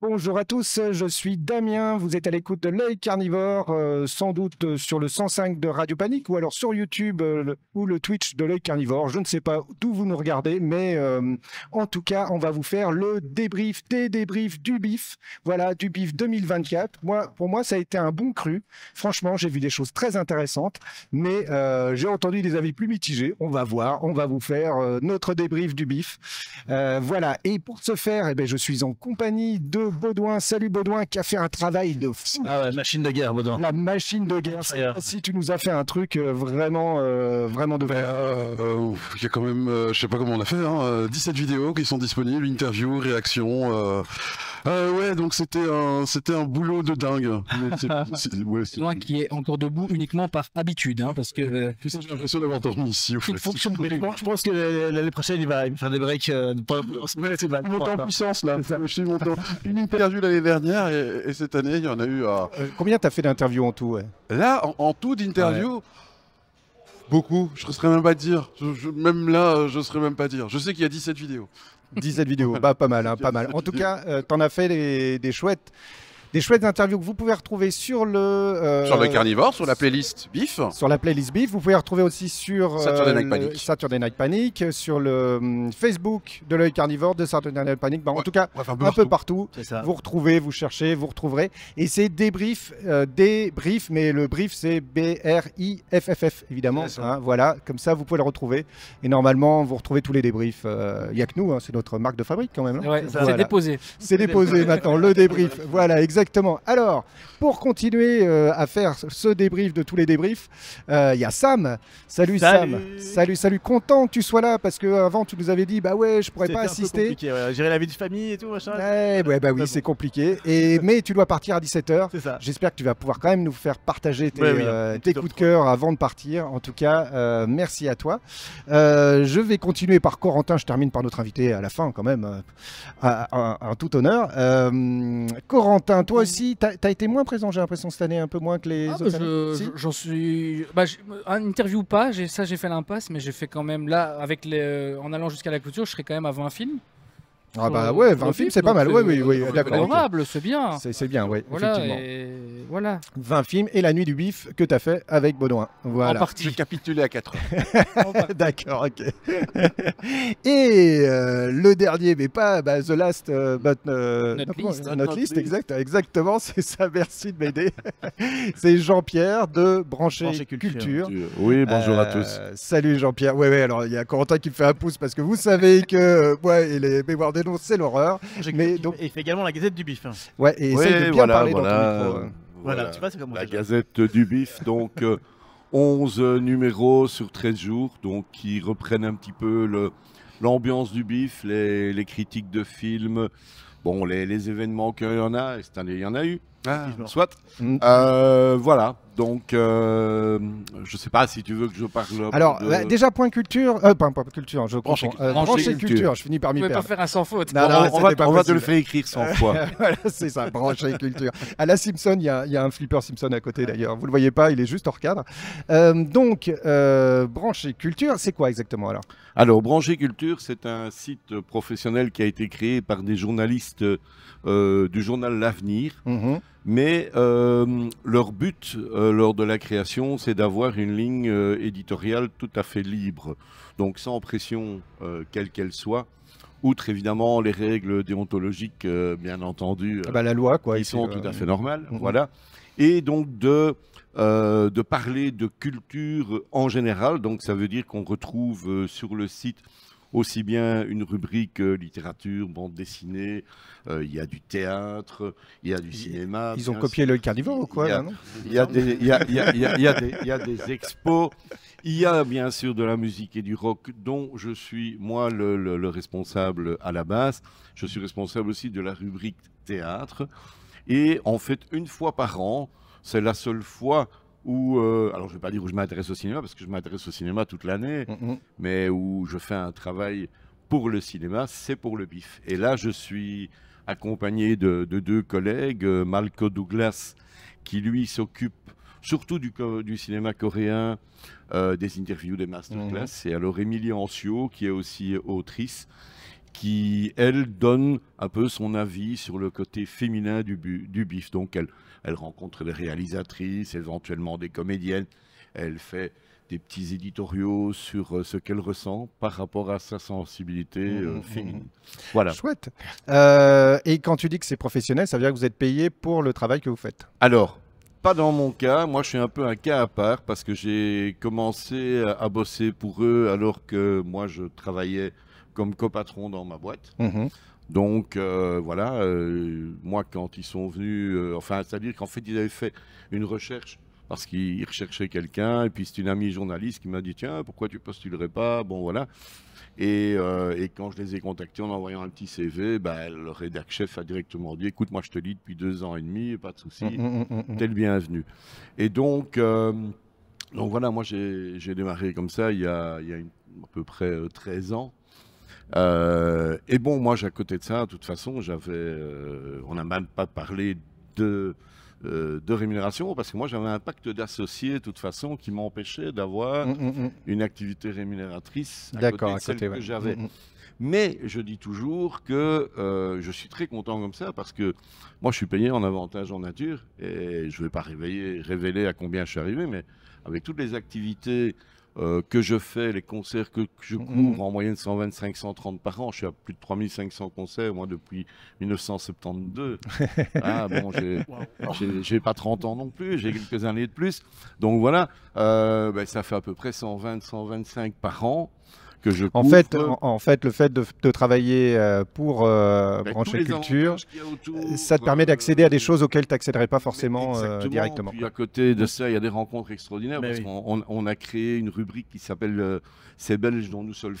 Bonjour à tous, je suis Damien, vous êtes à l'écoute de l'œil carnivore, sans doute sur le 105 de Radio Panique ou alors sur YouTube ou le Twitch de l'œil carnivore. Je ne sais pas d'où vous nous regardez, mais en tout cas, on va vous faire le débrief des débriefs du BIF. Voilà, du BIF 2024. Pour moi, ça a été un bon cru. Franchement, j'ai vu des choses très intéressantes, mais j'ai entendu des avis plus mitigés. On va voir, on va vous faire notre débrief du BIF. Voilà, et pour ce faire, eh ben, je suis en compagnie de Baudouin. Salut Baudouin, qui a fait un travail de fou. Ah ouais, machine de guerre, Baudouin. La machine de guerre. Si tu nous as fait un truc vraiment de... Il y a quand même, je sais pas comment on a fait, 17 vidéos qui sont disponibles, interviews, réactions. Ouais, donc c'était un boulot de dingue. Baudouin qui est encore debout uniquement par habitude, parce que J'ai l'impression d'avoir dormi ici. il fonctionne uniquement. Je pense que l'année prochaine, il va faire des breaks. C'est mal. Monté en puissance là. Je suis monté une interview l'année dernière et cette année il y en a eu à... Combien t'as fait d'interviews en tout, ouais? Là en tout d'interviews, beaucoup. Je ne saurais même pas dire. Même là, je ne saurais même pas dire. Je sais qu'il y a 17 vidéos. 17 vidéos, bah pas mal, pas mal. En tout cas, t'en as fait des chouettes interviews que vous pouvez retrouver sur Sur le carnivore, sur la playlist BIF. Sur la playlist BIF. Vous pouvez la retrouver aussi sur Saturday Night Panic. Sur le Facebook de l'œil carnivore de Saturday Night Panic. En tout cas, enfin, un peu partout. Ça. Vous retrouvez, vous cherchez, vous retrouverez. Et c'est débrief, mais le brief c'est BRIFFF évidemment. Voilà, comme ça vous pouvez le retrouver. Et normalement, vous retrouvez tous les débriefs. Il n'y a que nous, c'est notre marque de fabrique quand même. Ouais, voilà. C'est déposé. C'est déposé maintenant, le débrief. Voilà, exactement. Alors, pour continuer à faire ce débrief de tous les débriefs, il y a Sam. Salut Sam. Salut. Content que tu sois là parce qu'avant tu nous avais dit bah ouais, je pourrais pas assister. C'était compliqué, gérer la vie de famille et tout machin. Oui, c'est compliqué. Mais tu dois partir à 17h. C'est ça. J'espère que tu vas pouvoir quand même nous faire partager tes coups de cœur avant de partir. En tout cas, merci à toi. Je vais continuer par Corentin. Je termine par notre invité à la fin quand même. Un tout honneur. Corentin, toi aussi, tu as été moins présent, j'ai l'impression, cette année, un peu moins que les autres années. Si J'en suis. Un interview pas, j'ai fait l'impasse, mais j'ai fait quand même là, en allant jusqu'à la clôture, je serai quand même à 20 films. Ah bah ouais, 20 films, c'est pas mal. Oui, d'accord. Honorable, c'est bien. C'est bien, oui, Voilà, effectivement. Voilà. 20 films et la nuit du bif que tu as fait avec Baudouin. Voilà. En partie. J'ai capitulé à 4 heures. D'accord, ok. Et le dernier, mais pas The Last, Not Least, exactement, c'est ça, merci de m'aider. C'est Jean-Pierre de Branché Culture. Oui, bonjour à tous. Salut Jean-Pierre. Ouais, alors il y a Corentin qui me fait un pouce parce que vous savez que et les mémoires d'énonce, c'est l'horreur. Mais donc, il fait également la Gazette du BIF. Ouais, et essaye de bien parler dans ton micro. Voilà, tu vois, c'est comme la Gazette du BIF, donc 11 numéros sur 13 jours, donc qui reprennent un petit peu l'ambiance du BIF, les critiques de films, bon, les événements qu'il y en a, et cette année il y en a eu. Soit. Voilà, donc je sais pas si tu veux que je parle. Alors, déjà, point culture, point culture, je comprends. Branché culture, je finis par m'y perdre. Tu peux pas faire un sans faute. Non, on va te le faire écrire 100 fois. Voilà, c'est ça, branché culture. À la Simpson, il y a un flipper Simpson à côté d'ailleurs. Vous le voyez pas, il est juste hors cadre. Donc, branché culture, c'est quoi exactement alors? Alors, Branché Culture, c'est un site professionnel qui a été créé par des journalistes du journal L'Avenir. Mais leur but lors de la création, c'est d'avoir une ligne éditoriale tout à fait libre, donc sans pression quelle qu'elle soit, outre évidemment les règles déontologiques, bien entendu, la loi, quoi, qui sont tout à fait normales, voilà. Et donc de parler de culture en général, donc ça veut dire qu'on retrouve sur le site aussi bien une rubrique littérature, bande dessinée, il y a du théâtre, il y a du cinéma. Ils ont copié le carnivore ou quoi? Il y a des expos, il y a bien sûr de la musique et du rock dont je suis moi le responsable à la base. Je suis responsable aussi de la rubrique théâtre. Et en fait, une fois par an, c'est la seule fois où, alors je ne vais pas dire où je m'intéresse au cinéma, parce que je m'intéresse au cinéma toute l'année, mais où je fais un travail pour le cinéma, c'est pour le BIF. Et là, je suis accompagné de deux collègues, Malco Douglas, qui lui s'occupe surtout du cinéma coréen, des interviews, des masterclass, et alors Émilie Ancio, qui est aussi autrice, qui, elle, donne un peu son avis sur le côté féminin du BIF. Donc, elle rencontre des réalisatrices, éventuellement des comédiennes. Elle fait des petits éditoriaux sur ce qu'elle ressent par rapport à sa sensibilité féminine. Voilà. Chouette. Et quand tu dis que c'est professionnel, ça veut dire que vous êtes payé pour le travail que vous faites? Alors, pas dans mon cas. Moi, je suis un peu un cas à part parce que j'ai commencé à bosser pour eux alors que moi, je travaillais comme copatron dans ma boîte. Donc, voilà, moi, quand ils sont venus, enfin, c'est-à-dire qu'en fait, ils avaient fait une recherche parce qu'ils recherchaient quelqu'un. Et puis, c'est une amie journaliste qui m'a dit, tiens, pourquoi tu postulerais pas? Bon, voilà. Et quand je les ai contactés en envoyant un petit CV, le rédac chef a directement dit, écoute, moi, je te lis depuis 2 ans et demi, pas de souci, t'es le bienvenu. Et donc voilà, moi, j'ai démarré comme ça il y a à peu près 13 ans. Et bon, moi, à côté de ça, de toute façon, on n'a même pas parlé de rémunération, parce que moi, j'avais un pacte d'associés, de toute façon, qui m'empêchait d'avoir une activité rémunératrice à côté de celle que j'avais. Mais je dis toujours que je suis très content comme ça, parce que moi, je suis payé en avantage en nature, et je ne vais pas révéler à combien je suis arrivé, mais avec toutes les activités que je fais, les concerts que je couvre, en moyenne 125-130 par an. Je suis à plus de 3500 concerts, moi, depuis 1972. Ah, bon, j'ai pas 30 ans non plus, j'ai quelques années de plus. Donc voilà, ça fait à peu près 120-125 par an que je couvre. En fait, le fait de travailler pour Brancher Culture, ça te permet d'accéder à des choses auxquelles tu n'accéderais pas forcément directement. Puis à côté de ça, il y a des rencontres extraordinaires, parce qu'on a créé une rubrique qui s'appelle C'est Belge dont nous sommes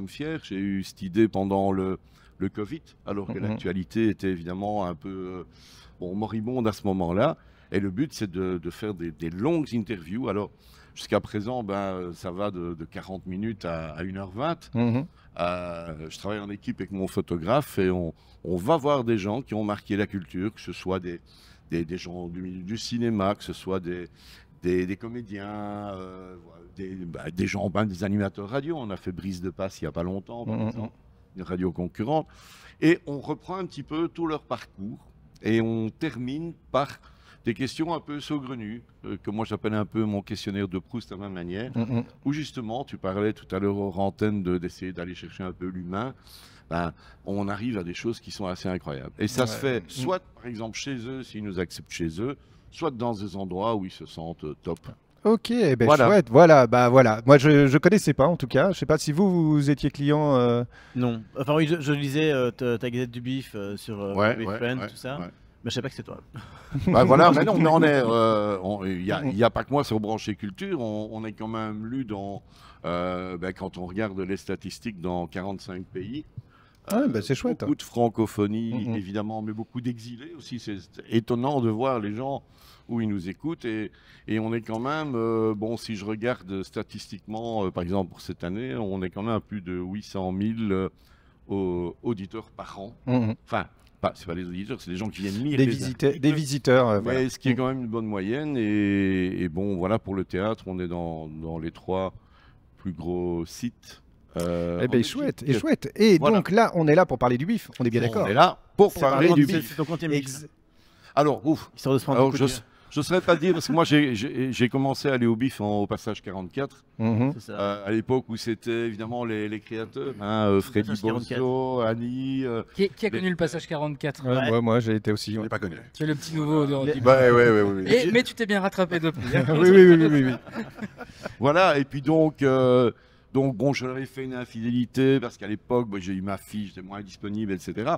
fiers. J'ai eu cette idée pendant le Covid, alors que l'actualité était évidemment un peu moribonde à ce moment-là. Et le but, c'est de faire des longues interviews. Alors, jusqu'à présent, ça va de 40 minutes à 1h20. Je travaille en équipe avec mon photographe et on va voir des gens qui ont marqué la culture, que ce soit des gens du milieu du cinéma, que ce soit des comédiens, des gens, des animateurs radio. On a fait Brise de Passe il n'y a pas longtemps, par exemple, une radio concurrente. Et on reprend un petit peu tout leur parcours et on termine par des questions un peu saugrenues, que moi j'appelle un peu mon questionnaire de Proust à ma manière, où justement, tu parlais tout à l'heure hors antenne d'essayer d'aller chercher un peu l'humain. On arrive à des choses qui sont assez incroyables. Et ça se fait soit, par exemple, chez eux, s'ils nous acceptent chez eux, soit dans des endroits où ils se sentent top. Ok, chouette. Voilà, voilà. Moi, je ne connaissais pas, en tout cas. Je ne sais pas si vous étiez client. Non. Enfin, oui, je lisais ta Gazette du Bif sur Friends, tout ça. Mais je sais pas que c'est toi. Voilà, mais non, mais il n'y a pas que moi sur Brancher Culture. On est quand même lu dans, quand on regarde les statistiques, dans 45 pays. C'est chouette. Beaucoup de francophonie, évidemment, mais beaucoup d'exilés aussi. C'est étonnant de voir les gens où ils nous écoutent. Et on est quand même, si je regarde statistiquement, par exemple pour cette année, on est quand même à plus de 800 000 auditeurs par an. Enfin, c'est pas les auditeurs, c'est des gens qui viennent lire. Des visiteurs. Mais ce qui est quand même une bonne moyenne. Et bon, voilà, pour le théâtre, on est dans les 3 plus gros sites. Chouette. Et voilà. Donc là, on est là pour parler du BIF, on est bien d'accord. On est là pour parler du BIF. C'est ton quantième BIF. Alors, histoire de se prendre je ne saurais pas dire, parce que moi, j'ai commencé à aller au BIF au passage 44, à l'époque où c'était évidemment les créateurs, Freddy Bosso, Annie... Qui a connu le passage 44? Moi, j'ai été aussi. Je l'ai pas connu. Tu es le petit nouveau de Randy. Mais tu t'es bien rattrapé depuis. Oui. Voilà, et puis donc je leur ai fait une infidélité, parce qu'à l'époque, j'ai eu ma fille, j'étais moins disponible, etc.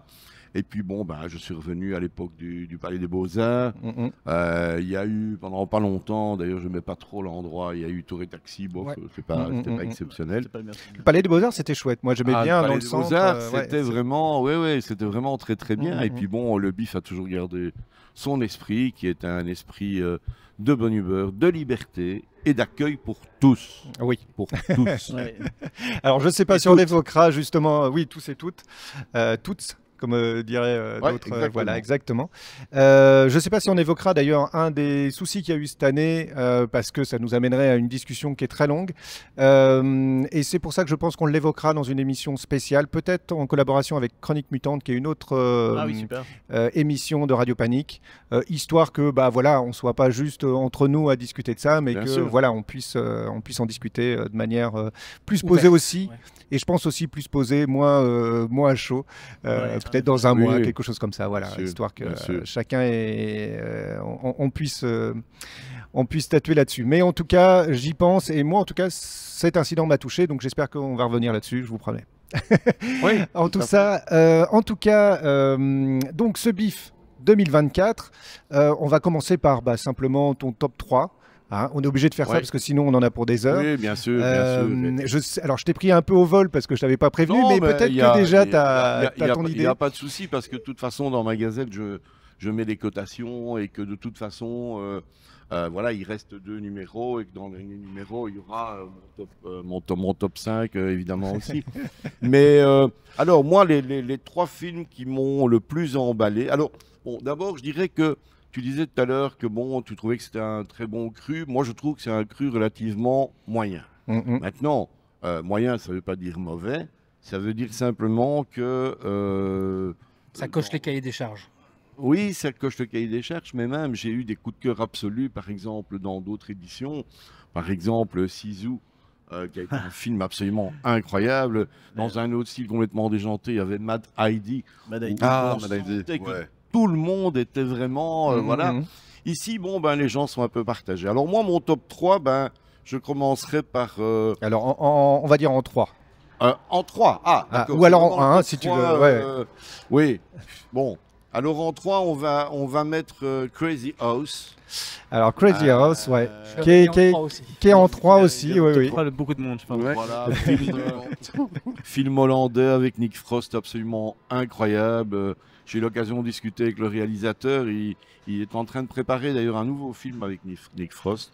Et puis je suis revenu à l'époque du Palais des Beaux-Arts. Il y a eu, pendant pas longtemps, d'ailleurs je ne mets pas trop l'endroit, il y a eu Tour et Taxi, c'était pas exceptionnel. Le Palais des Beaux-Arts, c'était chouette. Moi, j'aimais bien dans le centre. C'était vraiment, c'était vraiment très très bien. Et puis le BIF a toujours gardé son esprit, qui est un esprit de bonne humeur, de liberté et d'accueil pour tous. Oui. Pour tous. Alors, je ne sais pas si on évoquera justement, tous et toutes. Toutes. comme diraient Ouais, d'autres. exactement. Voilà, exactement. Je ne sais pas si on évoquera d'ailleurs un des soucis qu'il y a eu cette année, parce que ça nous amènerait à une discussion qui est très longue. Et c'est pour ça que je pense qu'on l'évoquera dans une émission spéciale, peut-être en collaboration avec Chronique Mutante, qui est une autre Ah oui, super. émission de Radio Panique, histoire que voilà, on ne soit pas juste entre nous à discuter de ça, mais Bien que sûr. voilà, on puisse en discuter de manière plus posée Ouverte, aussi. ouais. Et je pense aussi plus posé, moins chaud, peut-être dans un Oui, mois, oui. quelque chose comme ça, voilà, Bien sûr, histoire que bien sûr. chacun on puisse statuer là-dessus. Mais en tout cas, j'y pense, et moi, en tout cas, cet incident m'a touché, donc j'espère qu'on va revenir là-dessus, je vous promets. Oui, En tout cas, donc ce BIF 2024, on va commencer par simplement ton top 3. Hein, on est obligé de faire ça Ouais. parce que sinon on en a pour des heures. Oui, bien sûr. Bien sûr. Alors je t'ai pris un peu au vol parce que je t'avais pas prévenu, Non, mais peut-être que déjà tu as ton Il idée. n'y a pas de souci parce que de toute façon, dans ma gazette, je mets des cotations et que de toute façon, voilà, il reste 2 numéros et que dans les numéros, il y aura mon top 5, évidemment aussi. Mais alors, moi, les 3 films qui m'ont le plus emballé. Alors, bon, d'abord, je dirais que tu disais tout à l'heure que bon, tu trouvais que c'était un très bon cru. Moi, je trouve que c'est un cru relativement moyen. Maintenant, moyen, ça ne veut pas dire mauvais. Ça veut dire simplement que... Ça coche les cahiers des charges. Oui, ça coche le cahier des charges, mais même j'ai eu des coups de cœur absolus, par exemple, dans d'autres éditions. Par exemple, Sisu, qui a été un film absolument incroyable. Dans un autre style complètement déjanté, il y avait Mad Heidi. Mad Heidi. Ah, On Mad Heidi, sentait que ouais. tout le monde était vraiment... voilà. Ici, bon, les gens sont un peu partagés. Alors moi, mon top 3, je commencerai par... Alors on va dire en 3. en 3. Ah, d'accord. ou alors en Vraiment, le 1 top si tu 3, veux. Ouais. oui. Bon. Alors en 3, on va mettre Crazy House. Alors Crazy House, ouais. Je Qui est- l'avais mis en 3 aussi. Qui est en 3 aussi, oui, oui. Top 3 de beaucoup de monde, je pense. Ouais. Voilà, film hollandais avec Nick Frost absolument incroyable. J'ai eu l'occasion de discuter avec le réalisateur. Il est en train de préparer d'ailleurs un nouveau film avec Nick Frost.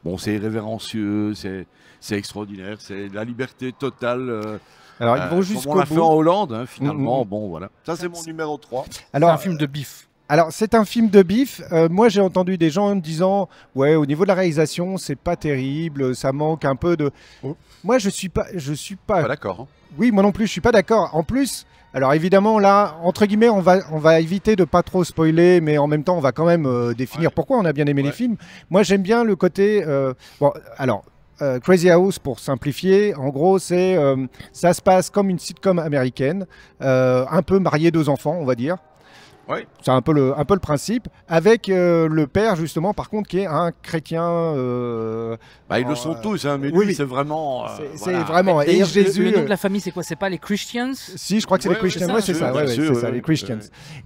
Bon, c'est irrévérencieux, c'est extraordinaire, c'est la liberté totale. Alors ils vont comme jusqu'au on l'a fait bout. en Hollande, hein, finalement. Bon, voilà. Ça, c'est mon numéro 3. C'est Alors, un film de bif. Alors, c'est un film de bif. Moi, j'ai entendu des gens me disant, ouais, au niveau de la réalisation, c'est pas terrible, ça manque un peu de. Oh. Moi, je suis pas. Pas d'accord. Hein. Oui, moi non plus, je suis pas d'accord. En plus, alors évidemment, là, entre guillemets, on va éviter de pas trop spoiler, mais en même temps, on va quand même définir pourquoi on a bien aimé les films. Moi, j'aime bien le côté. Bon, alors. Crazy House, pour simplifier, en gros, ça se passe comme une sitcom américaine, un peu marié 2 enfants, on va dire. Ouais. C'est un peu le principe, avec le père justement, par contre, qui est un chrétien. Ils le sont tous, hein, mais oui, lui, oui. c'est vraiment. C'est voilà. vraiment. Et D'ailleurs, Jésus. le nom de la famille, c'est quoi? C'est pas les Christians? Si, je crois que c'est Ouais, les Christians. ouais, Ouais, c'est c'est ça, ça, bien ouais, sûr, c'est ça, ouais. les Christians.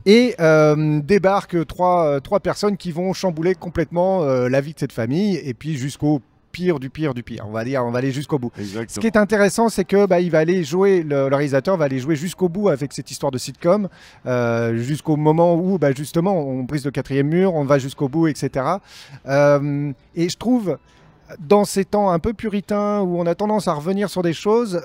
Ouais. Et débarquent trois personnes qui vont chambouler complètement la vie de cette famille, et puis jusqu'au pire du pire du pire. On va aller jusqu'au bout. Exactement. Ce qui est intéressant, c'est que il va aller jouer, le réalisateur va aller jouer jusqu'au bout avec cette histoire de sitcom, jusqu'au moment où justement on brise le 4e mur, on va jusqu'au bout, etc. Et je trouve, dans ces temps un peu puritains où on a tendance à revenir sur des choses,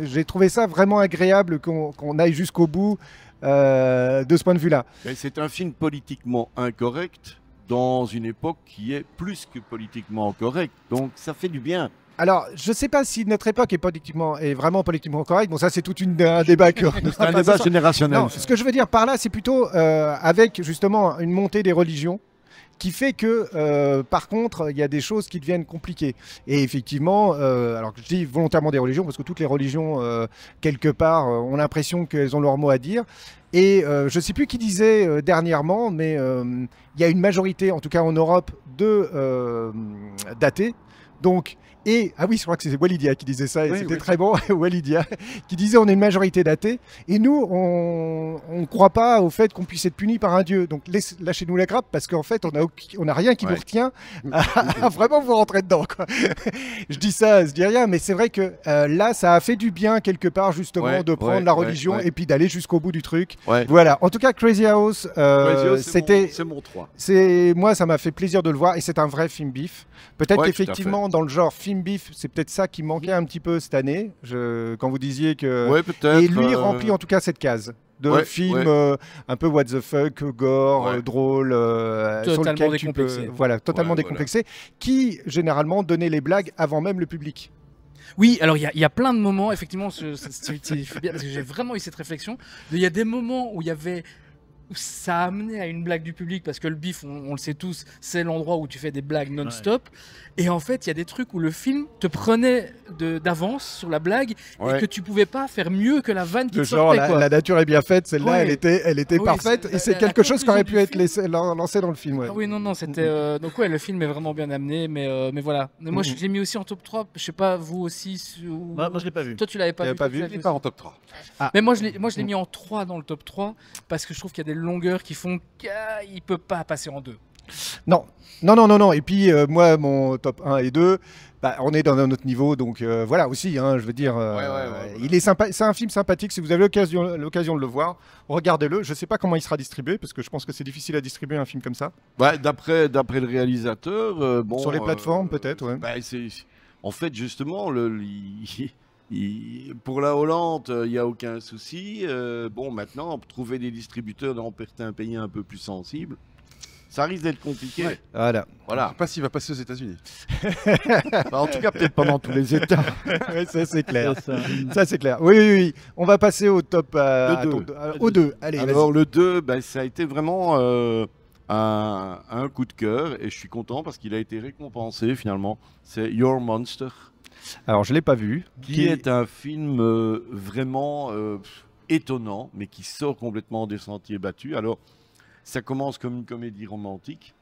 j'ai trouvé ça vraiment agréable qu'on aille jusqu'au bout de ce point de vue-là. Mais c'est un film politiquement incorrect dans une époque qui est plus que politiquement correcte. Donc ça fait du bien. Alors, je ne sais pas si notre époque est vraiment politiquement correcte. Bon, ça, c'est tout un débat que. C'est un débat générationnel. Non, ce que je veux dire par là, c'est plutôt avec justement une montée des religions qui fait que, par contre, il y a des choses qui deviennent compliquées. Et effectivement, alors je dis volontairement des religions, parce que toutes les religions, quelque part, ont l'impression qu'elles ont leur mot à dire. Et je ne sais plus qui disait dernièrement, mais il y a une majorité, en tout cas en Europe, d'athées. Donc, ah oui, je crois que c'est Walidia qui disait ça, et Oui, c'était oui. très bon, Walidia, qui disait on est une majorité d'athées, et nous, on ne croit pas au fait qu'on puisse être puni par un dieu. Donc lâchez-nous la grappe, parce qu'en fait, on n'a rien qui nous retient à vraiment vous rentrer dedans, quoi. Je dis ça, je dis rien, mais c'est vrai que là, ça a fait du bien quelque part, justement, de prendre la religion et puis d'aller jusqu'au bout du truc. Ouais. Voilà, en tout cas, Crazy House, c'était... C'est mon 3. Moi, ça m'a fait plaisir de le voir, et c'est un vrai film bif. Peut-être Ouais, qu'effectivement, dans le genre film bif, c'est peut-être ça qui manquait un petit peu cette année, quand vous disiez que... Ouais, peut-être. Et lui remplit en tout cas cette case. de films un peu what the fuck, gore, drôle, totalement décomplexé. Voilà, totalement décomplexé, qui généralement donnait les blagues avant même le public. Oui, alors il y a plein de moments, effectivement, c'est bien parce que j'ai vraiment eu cette réflexion. Il y a des moments où il y avait. Ça a amené à une blague du public parce que le bif, on le sait tous, c'est l'endroit où tu fais des blagues non-stop. Et en fait, il y a des trucs où le film te prenait d'avance sur la blague et que tu pouvais pas faire mieux que la vanne qui te sortait. Genre, la nature est bien faite, celle-là, elle était parfaite et c'est quelque chose qui aurait pu être lancé dans le film. Ah oui, non, c'était. Donc, le film est vraiment bien amené, mais voilà. Mais moi, je l'ai mis aussi en top 3. Je sais pas, vous aussi. Moi, je l'ai pas vu. Toi, tu l'avais pas vu. Il n'est pas en top 3. Mais moi, je l'ai mis en 3 dans le top 3 parce que je trouve qu'il y a des longueurs qui font qu'il peut pas passer en 2. Non. Et puis, moi, mon top 1 et 2, on est dans un autre niveau. Donc, voilà aussi, je veux dire, il est sympa. C'est un film sympathique. Si vous avez l'occasion de le voir, regardez-le. Je ne sais pas comment il sera distribué, parce que je pense que c'est difficile à distribuer un film comme ça. D'après le réalisateur, sur les plateformes, peut-être, en fait, justement, pour la Hollande, il n'y a aucun souci. Maintenant, trouver des distributeurs dans certains pays un peu plus sensibles, ça risque d'être compliqué. Voilà. Je ne sais pas s'il va passer aux États-Unis. En tout cas, peut-être pas dans tous les États. Ça, c'est clair. Ça, c'est clair. Oui. On va passer au top. Au 2. Allez, alors, le 2, ça a été vraiment un coup de cœur. Et je suis content parce qu'il a été récompensé, finalement. C'est Your Monster. Alors, je ne l'ai pas vu. Qui est un film vraiment étonnant, mais qui sort complètement des sentiers battus. Alors, ça commence comme une comédie romantique.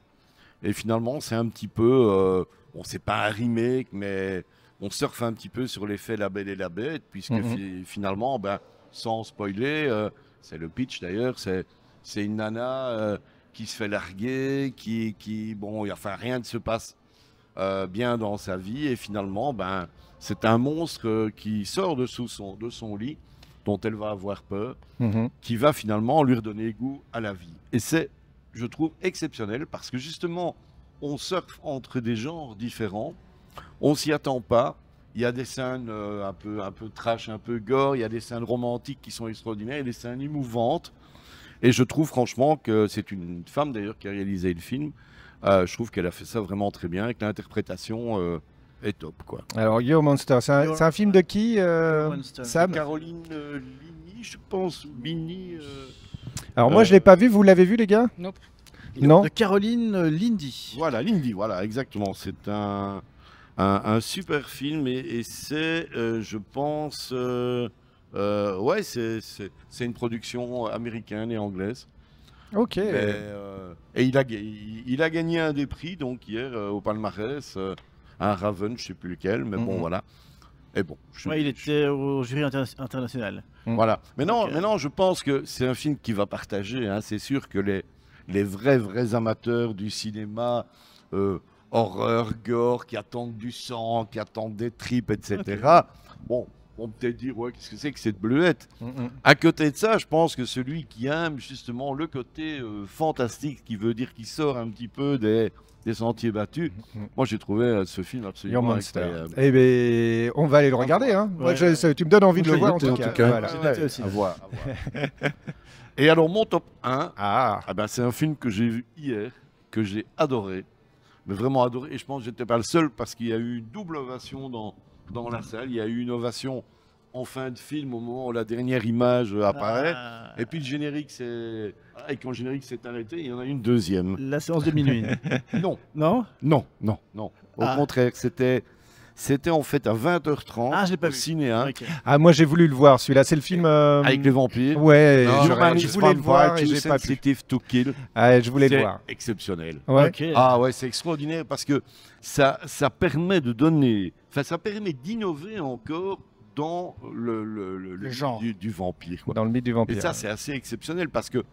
Et finalement, c'est un petit peu... c'est pas un remake, mais on surfe un petit peu sur l'effet La Belle et la Bête, puisque finalement, sans spoiler, c'est le pitch d'ailleurs, c'est une nana qui se fait larguer, rien ne se passe bien dans sa vie, et finalement, c'est un monstre qui sort de son lit, dont elle va avoir peur, qui va finalement lui redonner goût à la vie. Et c'est, je trouve, exceptionnel, parce que justement, on surfe entre des genres différents, on s'y attend pas, il y a des scènes un peu trash, un peu gore, il y a des scènes romantiques qui sont extraordinaires, il y a des scènes émouvantes, et je trouve franchement que c'est une femme d'ailleurs qui a réalisé le film, je trouve qu'elle a fait ça vraiment très bien, et que l'interprétation... est top, quoi. Alors, Your Monster, c'est un film de qui, Sam? Caroline Ligny, je pense. Bini. Alors, moi, je ne l'ai pas vu. Vous l'avez vu, les gars? Nope. Non. De Caroline Lindy. Voilà, Lindy, voilà, exactement. C'est un super film et c'est, je pense, c'est une production américaine et anglaise. Ok. Et il a gagné un des prix, donc, hier, au palmarès. Un Raven, je ne sais plus lequel, mais bon, voilà. Et bon, il était au jury international. Voilà. Maintenant, je pense que c'est un film qui va partager. C'est sûr que les vrais amateurs du cinéma, horreur, gore, qui attendent du sang, qui attendent des tripes, etc., vont peut-être dire, qu'est-ce que c'est que cette bleuette? À côté de ça, je pense que celui qui aime justement le côté fantastique, qui veut dire qu'il sort un petit peu des sentiers battus. Moi, j'ai trouvé ce film absolument incroyable. Eh bien, on va aller le regarder. Moi, tu me donnes envie de le voir, en tout cas. Voilà. À voir. Et alors, mon top 1, c'est un film que j'ai vu hier, que j'ai adoré, mais vraiment adoré. Et je pense que je n'étais pas le seul, parce qu'il y a eu une double ovation dans la salle. Il y a eu une ovation en fin de film, au moment où la dernière image apparaît. Et puis le générique, et quand le générique s'est arrêté, il y en a une deuxième. La séance de minuit. Non. Non? Non. Au contraire, c'était en fait à 20h30 j'ai pas au vu. cinéma. Okay. Moi, j'ai voulu le voir. Celui-là, c'est le film... Avec les vampires. Ouais, je voulais le voir et j'ai pas pu. Sensitive to Kill. Je voulais le voir. C'est exceptionnel. Ouais. Okay. C'est extraordinaire parce que ça permet ça permet d'innover encore dans le genre du vampire. Quoi. Dans le mythe du vampire. Et ça, c'est assez exceptionnel parce que,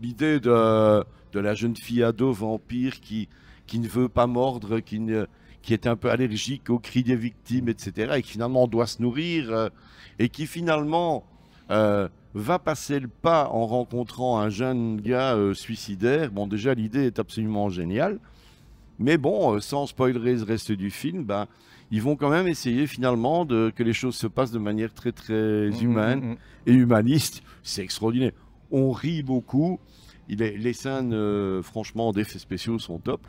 l'idée de la jeune fille ado vampire qui ne veut pas mordre, qui est un peu allergique aux cris des victimes, etc., et qui finalement doit se nourrir, et qui finalement va passer le pas en rencontrant un jeune gars suicidaire. Déjà, l'idée est absolument géniale. Mais sans spoiler le reste du film, ils vont quand même essayer finalement que les choses se passent de manière très très humaine et humaniste. C'est extraordinaire. On rit beaucoup. Les scènes, franchement, d'effets spéciaux sont top.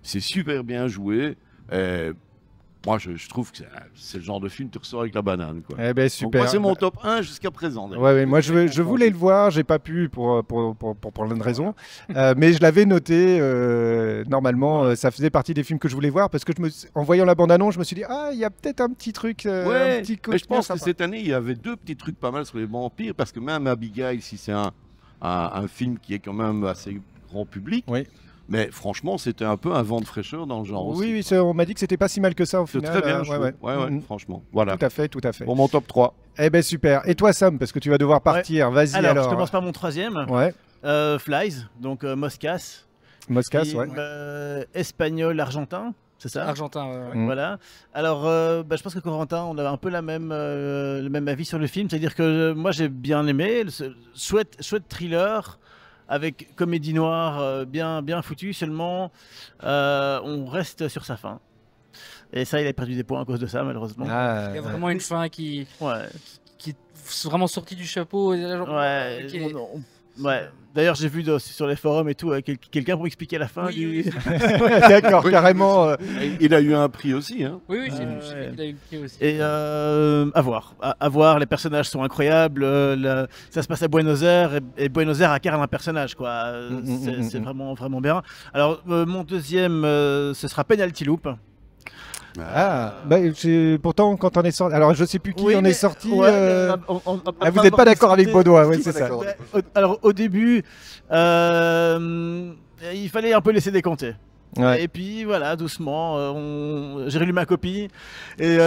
C'est super bien joué. Moi, je trouve que c'est le genre de film que tu ressors avec la banane, quoi. Eh ben, super. Donc, moi, c'est mon top 1 jusqu'à présent. Ouais, moi, je voulais le voir, j'ai pas pu pour plein de raisons. Mais je l'avais noté. Normalement, ça faisait partie des films que je voulais voir parce que en voyant la bande-annonce, je me suis dit, il y a peut-être un petit truc. Ouais, un petit mais je pense que cette année, il y avait 2 petits trucs pas mal sur les vampires parce que même Abigail, si c'est un film qui est quand même assez grand public. Oui. Mais franchement, c'était un peu un vent de fraîcheur dans le genre aussi. Oui, on m'a dit que c'était pas si mal que ça au final. C'est très bien joué. Ouais, franchement. Voilà. Tout à fait. Pour mon top 3. Eh ben super. Et toi, Sam, parce que tu vas devoir partir. Vas-y alors. Je commence par mon 3e. Ouais. Flies, donc Moscas. Moscas, ouais. Espagnol, argentin. C'est ça? Argentin, Voilà. Alors, je pense que Corentin, on a un peu le même avis sur le film. C'est-à-dire que moi, j'ai bien aimé. Chouette thriller avec comédie noire bien foutue. Seulement, on reste sur sa fin. Et ça, il a perdu des points à cause de ça, malheureusement. Il y a vraiment une fin qui est vraiment sortie du chapeau. Ouais. D'ailleurs, j'ai vu sur les forums et tout, quelqu'un pour expliquer la fin du... D'accord, carrément. Il a eu un prix aussi. Hein. Oui, j'ai vu qu'il a eu un prix aussi. Et à voir, les personnages sont incroyables. Ça se passe à Buenos Aires et Buenos Aires incarne un personnage, quoi. C'est vraiment, vraiment bien. Alors, mon 2e, ce sera Penalty Loop. Pourtant, quand on est sorti. Alors, je sais plus qui est sorti. Vous n'êtes pas d'accord avec Baudouin, c'est ça. Alors, au début, il fallait un peu laisser décompter. Ouais. Et puis voilà, doucement, j'ai relu ma copie et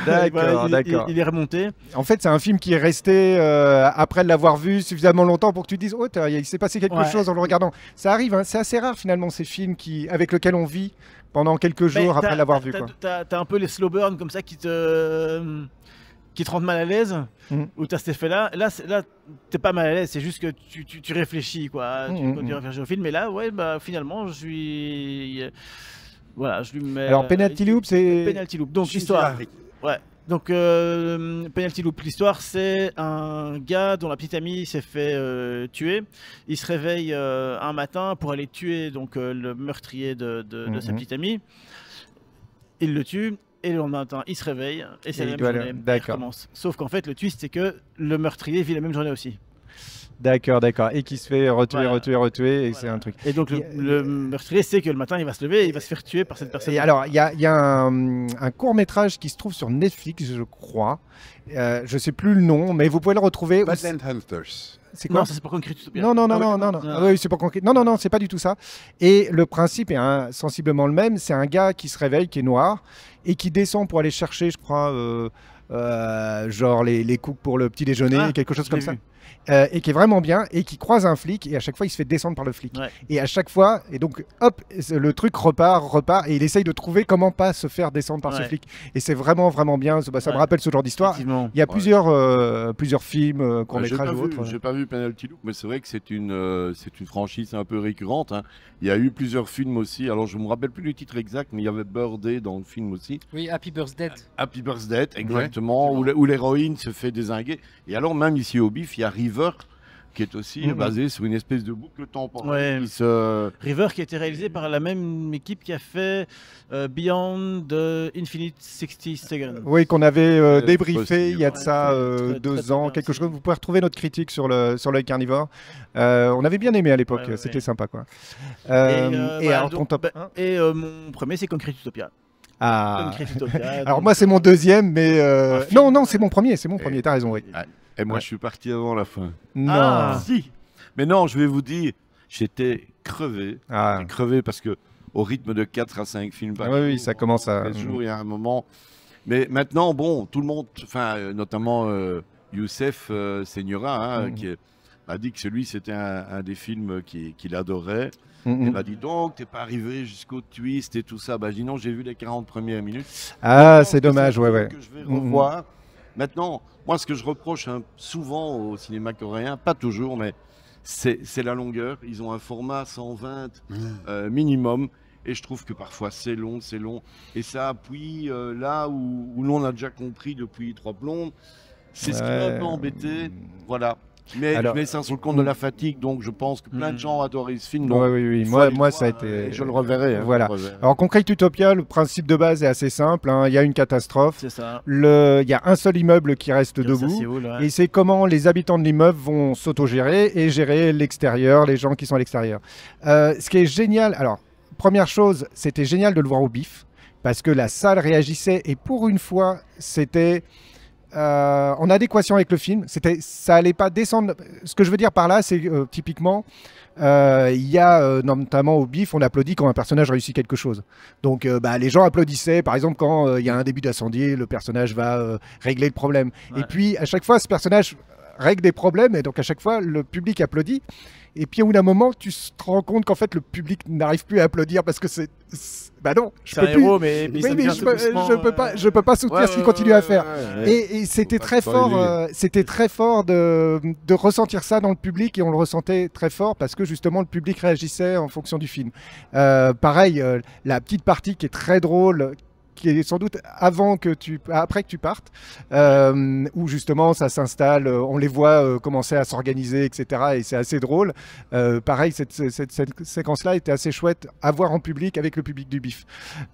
d'accord. Il est remonté. En fait, c'est un film qui est resté après l'avoir vu suffisamment longtemps pour que tu te dises il s'est passé quelque chose en le regardant. Ça arrive, hein, c'est assez rare finalement ces films avec lesquels on vit pendant quelques jours après l'avoir vu. T'as un peu les slow burn comme ça qui te rendent mal à l'aise, ou t'as cet effet-là. Là, t'es pas mal à l'aise, c'est juste que tu réfléchis, quoi. Tu réfléchis au film, et là, finalement, je lui mets... Alors, Penalty Loop, c'est... Penalty Loop, donc l'histoire. Ouais. Donc, Penalty Loop, l'histoire, c'est un gars dont la petite amie s'est fait tuer. Il se réveille un matin pour aller tuer donc, le meurtrier de sa petite amie. Il le tue. Et le lendemain matin, il se réveille et c'est la même journée. Il recommence. Sauf qu'en fait, le twist, c'est que le meurtrier vit la même journée aussi. D'accord. Et qui se fait retuer, et c'est un truc. Et donc, le meurtrier sait que le matin, il va se lever et il va se faire tuer par cette personne. Et alors, il y a un court-métrage qui se trouve sur Netflix, je crois. Je sais plus le nom, mais vous pouvez le retrouver. Badland Hunters. C'est quoi? Non, ça c'est pas Concrete Utopia. Non. Oui, c'est pas Concrete. Non, c'est pas du tout ça. Et le principe est sensiblement le même. C'est un gars qui se réveille, qui est noir, et qui descend pour aller chercher, je crois, genre les cooks pour le petit déjeuner, quelque chose comme ça. Et qui est vraiment bien, et qui croise un flic, et à chaque fois il se fait descendre par le flic. Et à chaque fois, et donc hop, le truc repart, et il essaye de trouver comment pas se faire descendre par ce flic. Et c'est vraiment, vraiment bien, ça me rappelle ce genre d'histoire. Il y a plusieurs films, courts-métrages ou autres. J'ai pas vu Penalty Loop, mais c'est vrai que c'est une franchise un peu récurrente. Hein. Il y a eu plusieurs films aussi, alors je me rappelle plus du titre exact, mais il y avait Birthday dans le film aussi. Oui, Happy Birthday. Happy Birthday, exactement, où l'héroïne se fait dézinguer. Et alors même ici au BIF, il y a River, qui est aussi basé sur une espèce de boucle temporelle. River qui a été réalisé par la même équipe qui a fait Beyond the Infinite 60 Seconds. Oui, qu'on avait débriefé il y a de ça 2 ans, quelque chose. Vous pouvez retrouver notre critique sur l'œil carnivore. On avait bien aimé à l'époque, c'était sympa, quoi. Alors ton top 1 mon premier, c'est Concrete Utopia. Alors moi c'est mon 2e, mais non, c'est mon premier, t'as raison, oui. Et moi je suis parti avant la fin. Non. Si. Mais non, je vais vous dire, j'étais crevé. Crevé parce que au rythme de 4 à 5 films par jour. Oui, ça commence à... jour, il y a un moment. Mais maintenant, bon, tout le monde, notamment Youssef Senyora, qui m'a dit que celui c'était un des films qu'il adorait. Il m'a dit donc, t'es pas arrivé jusqu'au twist et tout ça. Je dis non, j'ai vu les 40 premières minutes. C'est dommage, ouais. Que je vais revoir. Maintenant, moi, ce que je reproche souvent au cinéma coréen, pas toujours, mais c'est la longueur. Ils ont un format 120 minimum. et je trouve que parfois c'est long, et ça appuie là où l'on a déjà compris depuis trois plombes. C'est ce qui m'a un peu embêté, voilà. Mais Alors, je mets ça sur le compte de la fatigue, donc je pense que plein de gens ont adoré ce film. Donc oui. il faut aller Moi le ça a voir, été. et je le reverrai. Voilà. Je le reverrai. Alors, Concrete Utopia, le principe de base est assez simple, hein. Il y a une catastrophe. C'est ça. Il y a un seul immeuble qui reste Ça, debout. Séoul, ouais. Et c'est comment les habitants de l'immeuble vont s'autogérer et gérer l'extérieur, les gens qui sont à l'extérieur. Ce qui est génial, alors, première chose, c'était génial de le voir au bif, parce que la salle réagissait, et pour une fois, c'était en adéquation avec le film. Ça allait pas descendre. Ce que je veux dire par là, c'est typiquement, il y a notamment au bif, on applaudit quand un personnage réussit quelque chose. Donc les gens applaudissaient, par exemple, quand il y a un début d'incendie, le personnage va régler le problème. Ouais. Et puis, à chaque fois, ce personnage règle des problèmes, et donc à chaque fois, le public applaudit. Et puis, au bout d'un moment, tu te rends compte qu'en fait, le public n'arrive plus à applaudir parce que bah non, je C'est peux un plus. héros, mais Oui, ça mais devient je peux, doucement, je peux pas soutenir ce qu'il continue à faire. ouais. Et c'était Faut pas très fort, spoiler. c'était très fort de ressentir ça dans le public, et on le ressentait très fort parce que justement le public réagissait en fonction du film. Pareil, la petite partie qui est très drôle, qui est sans doute après que tu partes, où justement ça s'installe, on les voit commencer à s'organiser, etc. Et c'est assez drôle. Pareil, cette séquence-là était assez chouette à voir en public avec le public du bif.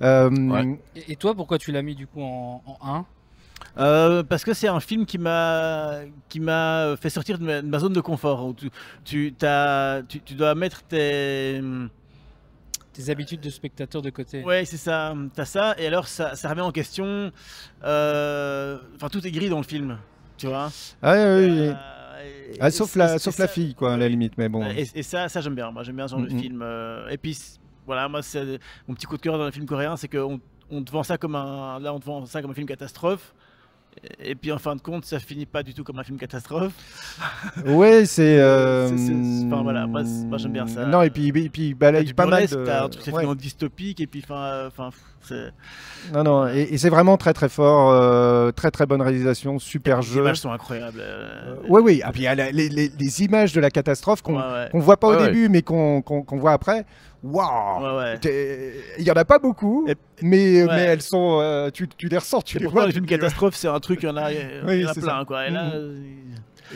Ouais. Et toi, pourquoi tu l'as mis du coup en 1? Parce que c'est un film qui m'a fait sortir de ma zone de confort. Où tu dois mettre Tes habitudes de spectateur de côté. Ouais, c'est ça. T'as ça, et alors ça remet en question. Enfin, tout est gris dans le film, tu vois. Ah, oui, oui. Et Sauf c'est la ça. fille, quoi, à la limite, mais bon. Et ça j'aime bien. Moi, j'aime bien ce genre de film. Et puis, voilà, moi, c'est mon petit coup de cœur dans les films coréens, c'est qu'on te vend ça comme un film catastrophe. Et puis en fin de compte, ça finit pas du tout comme un film catastrophe. Ouais, c'est. Enfin voilà, moi j'aime bien ça. Non, et puis il T'as balaye du pas mal burlesque, de. t'as un truc Ouais. complètement dystopique, et puis c'est. Non, et c'est vraiment très très fort, très très bonne réalisation, super Les jeu. images sont incroyables. Oui. Et puis il y a les images de la catastrophe qu'on Ouais. qu'on voit pas au Ouais, début, mais qu'on voit après. Waouh! Ouais. Il y en a pas beaucoup, Et- mais ouais. elles sont. Tu les ressens, tu Et les pourtant, vois. les films catastrophes, c'est un truc, il y en a, Oui, il y en a c'est plein, ça. quoi. Et là,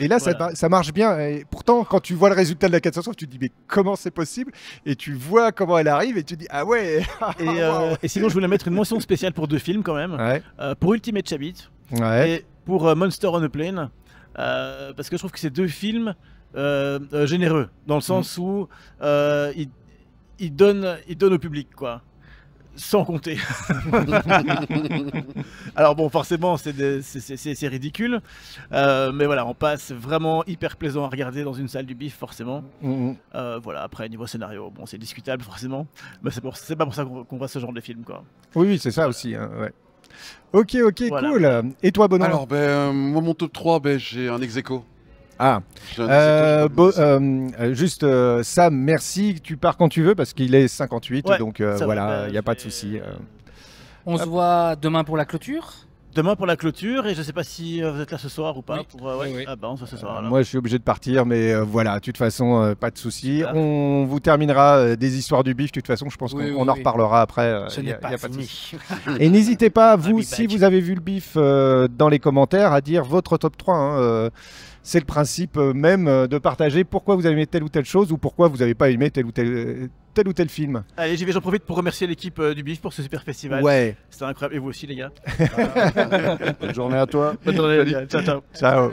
Et là, Voilà. ça marche bien. Et pourtant, quand tu vois le résultat de la catastrophe, tu te dis, mais comment c'est possible? Et tu vois comment elle arrive, et tu te dis, ah ouais! et sinon, je voulais mettre une mention spéciale pour deux films quand même. Ouais, Pour Ultimate Chabit ouais. et pour Monster on a Plane. Parce que je trouve que c'est deux films généreux, dans le sens où ils donnent au public, quoi. Sans compter. Alors bon, forcément, c'est ridicule. Mais voilà, on passe vraiment hyper plaisant à regarder dans une salle du bif, forcément. Mhm. Voilà, après, niveau scénario, bon, c'est discutable, forcément. Mais c'est pas pour ça qu'on voit ce genre de film, quoi. Oui, c'est ça aussi. Hein, ouais. Ok, Voilà. cool. Et toi, Benoît? Alors, moi, mon top 3, j'ai un ex-aequo. Ah, J'ai un ex-aequo, je sais pas le juste Sam, merci. Tu pars quand tu veux parce qu'il est 58, Ouais, donc ça va, voilà, il n'y a je pas de vais- souci. On se voit demain pour la clôture. Demain pour la clôture, et je sais pas si vous êtes là ce soir ou pas. Oui. Pour, ouais. Oui. Ah bah on se voit ce soir. alors. Moi, je suis obligé de partir, mais voilà, de toute façon, pas de souci. Super. On vous terminera des histoires du bif. De toute façon, je pense Oui, qu'on oui, en oui. reparlera après. Ce y a n'est pas de fini. souci. Et n'hésitez pas, vous, be si back. vous avez vu le bif dans les commentaires, à dire votre top 3. Hein, c'est le principe même de partager pourquoi vous avez aimé telle ou telle chose ou pourquoi vous n'avez pas aimé tel ou tel film. Allez, j'en profite pour remercier l'équipe du BIF pour ce super festival. Ouais, C'était incroyable. Et vous aussi, les gars. Bonne journée à toi. Bonne journée, les gars. Ciao, ciao. ciao.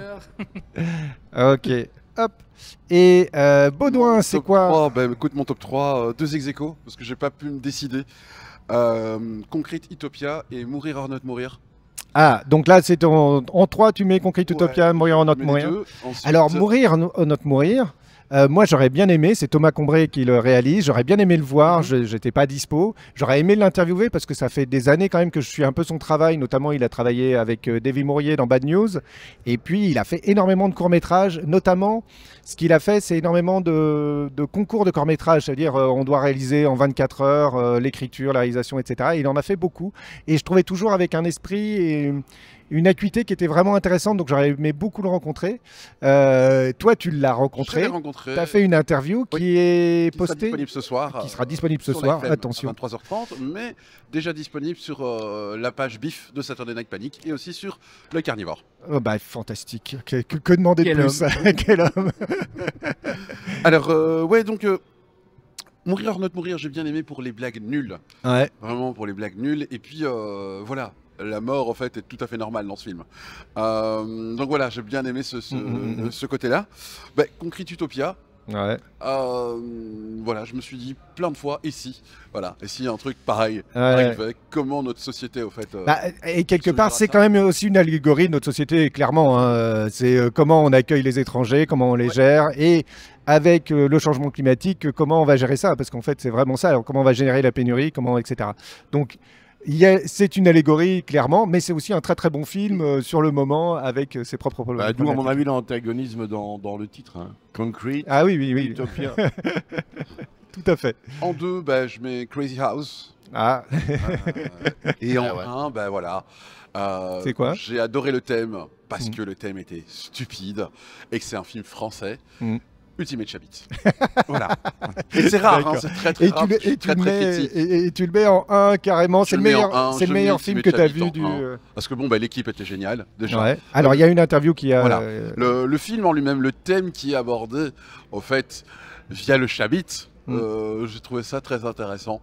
Ok, hop. Et Baudouin, c'est Top quoi 3, ben, écoute, mon top 3, deux ex-aequo, parce que j'ai pas pu me décider. Concrete Utopia et Mourir or Not Mourir. Ah, donc là, c'est en 3, tu mets Concrete Utopia, Ouais, Mourir en je notre mets les mourir. deux. Ensuite, Alors, Mourir en notre mourir, moi j'aurais bien aimé, c'est Thomas Combré qui le réalise, j'aurais bien aimé le voir, j'étais pas dispo, j'aurais aimé l'interviewer parce que ça fait des années quand même que je suis un peu son travail, notamment il a travaillé avec Davy Mourier dans Bad News, et puis il a fait énormément de courts-métrages, notamment ce qu'il a fait c'est énormément de concours de courts-métrages, c'est-à-dire on doit réaliser en 24 heures l'écriture, la réalisation, etc. Et il en a fait beaucoup, et je trouvais toujours avec un esprit une acuité qui était vraiment intéressante, donc j'aurais aimé beaucoup le rencontrer. Toi, tu l'as Je rencontré. l'ai rencontré. Tu as fait une interview qui est qui sera postée, disponible ce soir. qui sera disponible ce sur soir. l'FM Attention. à 23h30, mais déjà disponible sur la page BIF de Saturday Night Panic et aussi sur Le Carnivore. Oh, bah, fantastique. Que demander de Quel plus? Quel homme. Alors, ouais, donc, Mourir, Not Mourir, j'ai bien aimé pour les blagues nulles. Ouais. Vraiment pour les blagues nulles. Et puis, voilà. La mort, en fait, est tout à fait normale dans ce film. Donc voilà, j'ai bien aimé ce côté-là. Bah, Concrete Utopia, Ouais. voilà, je me suis dit plein de fois, et si, voilà, et si un truc pareil Ouais. arrivait, comment notre société, au fait... Bah, et quelque se part, dira c'est ça. quand même aussi une allégorie de notre société, clairement. Hein. C'est comment on accueille les étrangers, comment on les gère, et avec le changement climatique, comment on va gérer ça, parce qu'en fait, c'est vraiment ça. Alors, comment on va générer la pénurie, comment, etc. Donc, c'est une allégorie, clairement, mais c'est aussi un très très bon film sur le moment, avec ses propres D'où, à problématiques. mon avis, l'antagonisme dans le titre. Hein. Concrete, Ah oui, oui, oui, Utopia. tout à fait. En 2, bah, je mets Crazy House. Ah, Et en Ah ouais. 1, ben voilà. C'est quoi? J'ai adoré le thème parce Mm. que le thème était stupide et que c'est un film français. Mm. Ultimate Chabit. Voilà. Et c'est rare, hein, D'accord. c'est très très et rare. tu, le, et, tu très, le très mets, critique. et tu le mets en 1 carrément. C'est Je le le mets en meilleur, un, c'est le je meilleur mets film Ultimate que tu as Chabit vu en du. un. Parce que bon, bah, l'équipe était géniale déjà. Ouais. Alors, il y a une interview qui a. Voilà. Le film en lui-même, le thème qui est abordé, au fait, via le Chabit, j'ai trouvé ça très intéressant.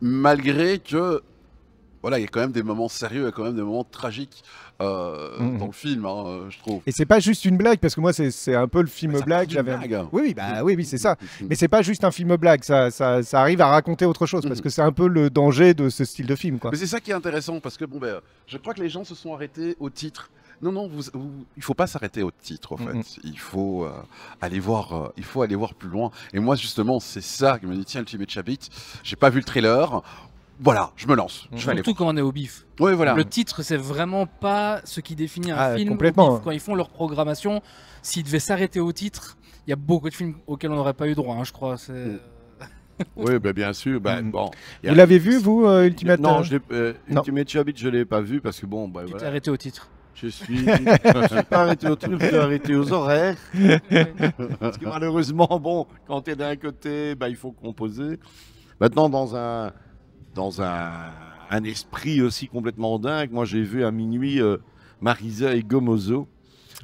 Malgré que, voilà, il y a quand même des moments sérieux, il y a quand même des moments tragiques dans le film, hein, je trouve. Et c'est pas juste une blague, parce que moi, c'est un peu le film Ça part blague. d'une blague. Oui, oui, bah, oui, c'est ça. Mais c'est pas juste un film blague, ça arrive à raconter autre chose, parce que c'est un peu le danger de ce style de film, quoi. Mais c'est ça qui est intéressant, parce que bon, ben, je crois que les gens se sont arrêtés au titre. Non, non, il faut pas s'arrêter au titre, en fait. Il faut aller voir, plus loin. Et moi, justement, c'est ça qui me dit, tiens, Ultimate Chabit, j'ai pas vu le trailer. Voilà, je me lance. Je vais aller Surtout quand on est au bif. voir. Oui, voilà. Le titre, c'est vraiment pas ce qui définit un Ah, film. complètement. Au bif. Quand ils font leur programmation, s'ils devaient s'arrêter au titre, il y a beaucoup de films auxquels on n'aurait pas eu droit, hein, je crois. Oui, bah, bien sûr. Bah, bon, Vous l'avez vu, vous, Ultimate? Non, Non. Ultimate Chabit, je ne l'ai pas vu parce que bon, bah, Tu t'es voilà. arrêté au titre. Je suis pas arrêté au titre, je suis arrêté aux horaires. Parce que malheureusement, bon, quand tu es d'un côté, bah, il faut composer. Maintenant, dans un esprit aussi complètement dingue, moi j'ai vu à minuit Marisa et Gomozo.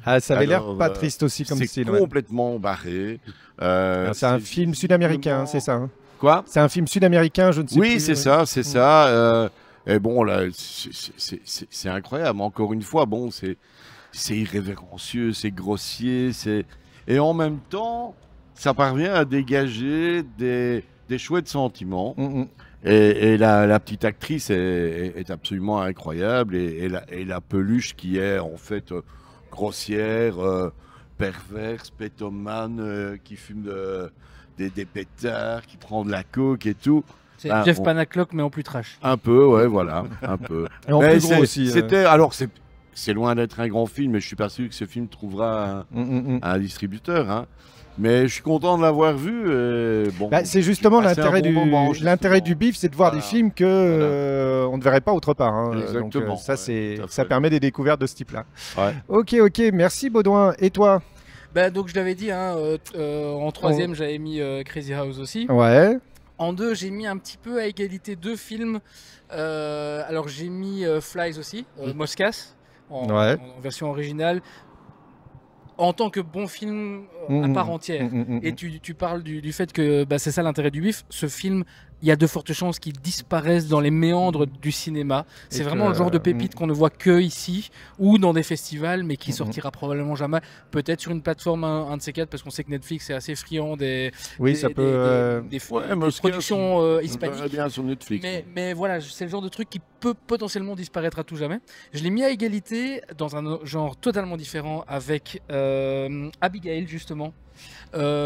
Ah, ça avait l'air Alors, pas triste aussi comme C'est style. Ouais. complètement barré. C'est un film sud-américain, visiblement- c'est ça, hein. Quoi? C'est un film sud-américain, je ne sais plus. Oui, c'est ça, c'est ça. Et bon, là, c'est incroyable. Encore une fois, bon, c'est irrévérencieux, c'est grossier, et en même temps, ça parvient à dégager des chouettes sentiments. Et la petite actrice est absolument incroyable. Et la peluche qui est en fait grossière, perverse, pétomane, qui fume des pétards, qui prend de la coke et tout. C'est Ah, Jeff bon. Panaclock, mais en plus trash. Un peu, ouais, voilà, un peu. Et en Mais plus gros aussi. Alors, c'est loin d'être un grand film, mais je suis pas sûr que ce film trouvera un distributeur. Hein. Mais je suis content de l'avoir vu. Bon, Bah, c'est justement j'ai passé l'intérêt un bon moment, l'intérêt du justement. bif, c'est de voir Voilà. des films que on ne verrait pas autre part. Hein. Exactement, Donc, ça, ouais, tout à ça fait. permet des découvertes de ce type-là. Ouais. Ok, merci Baudouin. Et toi? Bah, donc je l'avais dit, hein, en troisième j'avais mis Crazy House aussi. Ouais. En 2 j'ai mis un petit peu à égalité 2 films. Alors j'ai mis Flies aussi, Moscas, Ouais. en version originale. En tant que bon film à part entière. Et tu parles du fait que bah, c'est ça l'intérêt du bif. Ce film, il y a de fortes chances qu'il disparaisse dans les méandres du cinéma. C'est vraiment le genre de pépite qu'on ne voit que ici ou dans des festivals, mais qui sortira probablement jamais. Peut-être sur une plateforme, un de ces quatre, parce qu'on sait que Netflix est assez friand des ça peut. des Moscas, productions on verrait hispaniques. bien sur Netflix. Mais voilà, c'est le genre de truc qui peut potentiellement disparaître à tout jamais. Je l'ai mis à égalité dans un genre totalement différent avec Abigail justement.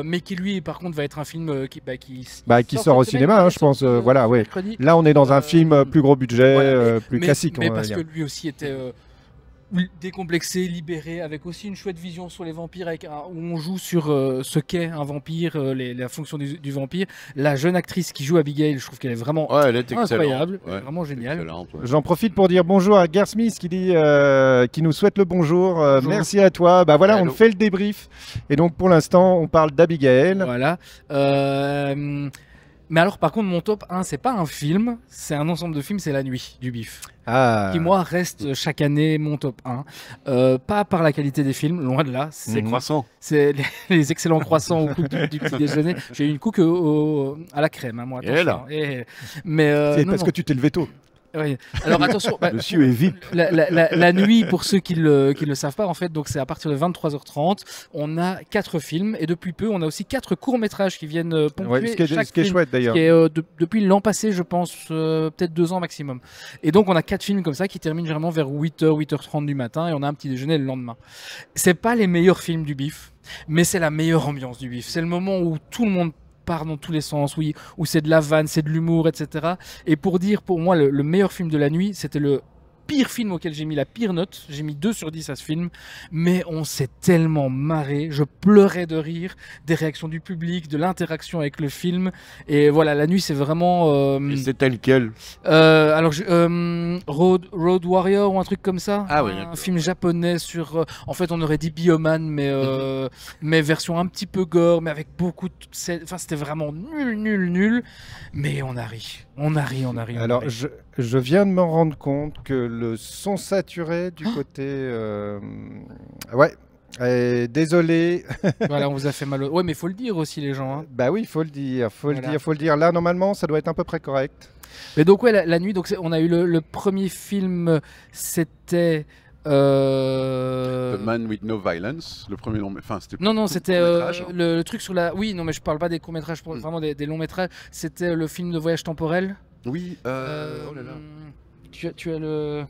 Mais qui lui par contre va être un film Qui sort au cinéma, hein, je pense. Voilà, ouais. mercredi. Là, on est dans un film plus gros budget, Voilà, plus mais, classique. mais on va parce dire. que lui aussi était décomplexé, libéré, avec aussi une chouette vision sur les vampires, où on joue sur ce qu'est un vampire, la fonction du vampire. La jeune actrice qui joue Abigail, je trouve qu'elle est vraiment Ouais, elle est incroyable, excellente. Ouais, vraiment géniale. excellente, ouais. J'en profite pour dire bonjour à Gare Smith qui dit, qui nous souhaite le bonjour. Bonjour. Merci à toi. Bah voilà, Hello. on fait le débrief. Et donc pour l'instant, on parle d'Abigail. Voilà. Mais alors, par contre, mon top 1, c'est pas un film, c'est un ensemble de films, c'est La Nuit du Bif. Ah. Qui, moi, reste chaque année mon top 1. Pas par la qualité des films, loin de là. C'est croissant. C'est les excellents croissants au coup du petit déjeuner. J'ai eu une cook à la crème, hein, moi. Et là. Mais C'est non, parce non. que tu t'es levé tôt. Oui. Alors attention, Monsieur est VIP. la nuit, pour ceux qui le savent pas, en fait, donc c'est à partir de 23h30. On a 4 films et depuis peu, on a aussi 4 courts-métrages qui viennent ponctuer Ouais, ce qui est chaque film. chouette d'ailleurs. Qui est, depuis l'an passé, je pense, peut-être 2 ans maximum. Et donc, on a 4 films comme ça qui terminent généralement vers 8h, 8h30 du matin et on a un petit déjeuner le lendemain. C'est pas les meilleurs films du Bif, mais c'est la meilleure ambiance du Bif. C'est le moment où tout le monde part dans tous les sens, où c'est de la vanne, c'est de l'humour, etc. Et pour dire, pour moi, le meilleur film de la nuit, c'était le pire film auquel j'ai mis la pire note. J'ai mis 2 sur 10 à ce film, mais on s'est tellement marré. Je pleurais de rire, des réactions du public, de l'interaction avec le film. Et voilà, La Nuit, c'est vraiment... Et c'était lequel? alors, Road Warrior ou un truc comme ça. Ah oui, un d'accord. film japonais sur... en fait, on aurait dit Bioman, mais version un petit peu gore, mais avec beaucoup de... Enfin, c'était vraiment nul. Mais on a ri. On a ri. Alors, je viens de me rendre compte que le son saturé du côté... Ouais. Désolé. Voilà, on vous a fait mal. Ouais, mais faut le dire aussi, les gens. Hein. Bah oui, faut le dire. Faut Voilà. le dire. Là, normalement, ça doit être à peu près correct. Mais donc, ouais, la nuit, donc, on a eu le premier film, c'était... The Man with No Violence, le premier long, enfin c'était. Non, c'était court-métrage, hein. le truc sur la... Oui, non, mais je parle pas des courts-métrages, vraiment des longs métrages. C'était le film de voyage temporel. Oui. Oh là là. Tu as le...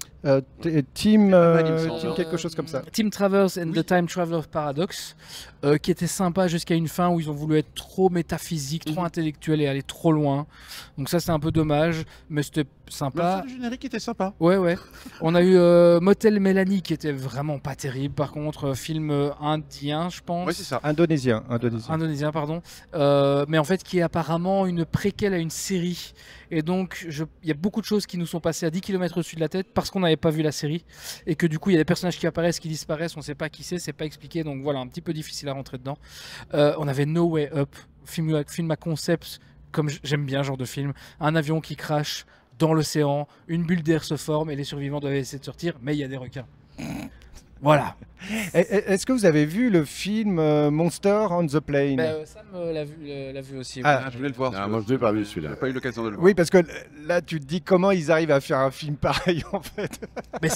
Team, mal, il me semble. team quelque chose comme ça. Tim Travers and Oui. the Time Traveler Paradox, qui était sympa jusqu'à une fin où ils ont voulu être trop métaphysique, trop intellectuel et aller trop loin. Donc ça, c'est un peu dommage, mais c'était sympa. Le générique était sympa. Ouais. On a eu Motel Mélanie, qui était vraiment pas terrible. Par contre, film indien, je pense. Ouais, c'est ça. Indonésien. Indonésien, pardon. Mais en fait, qui est apparemment une préquelle à une série. Et donc, il y a beaucoup de choses qui nous sont passées à 10 km au-dessus de la tête parce qu'on n'avait pas vu la série. Et que du coup, il y a des personnages qui apparaissent, qui disparaissent, on ne sait pas qui c'est pas expliqué. Donc voilà, un petit peu difficile à rentrer dedans. On avait No Way Up, film à concept, comme j'aime bien ce genre de film. Un avion qui crache dans l'océan, une bulle d'air se forme et les survivants doivent essayer de sortir, mais il y a des requins. Voilà. Est-ce que vous avez vu le film Monster on the Plane? Sam l'a vu aussi. Ah, Je voulais le voir. Ah, moi, je l'ai pas vu celui-là. J'ai pas eu l'occasion de le voir. Oui, parce que là, tu te dis comment ils arrivent à faire un film pareil, en fait. Mais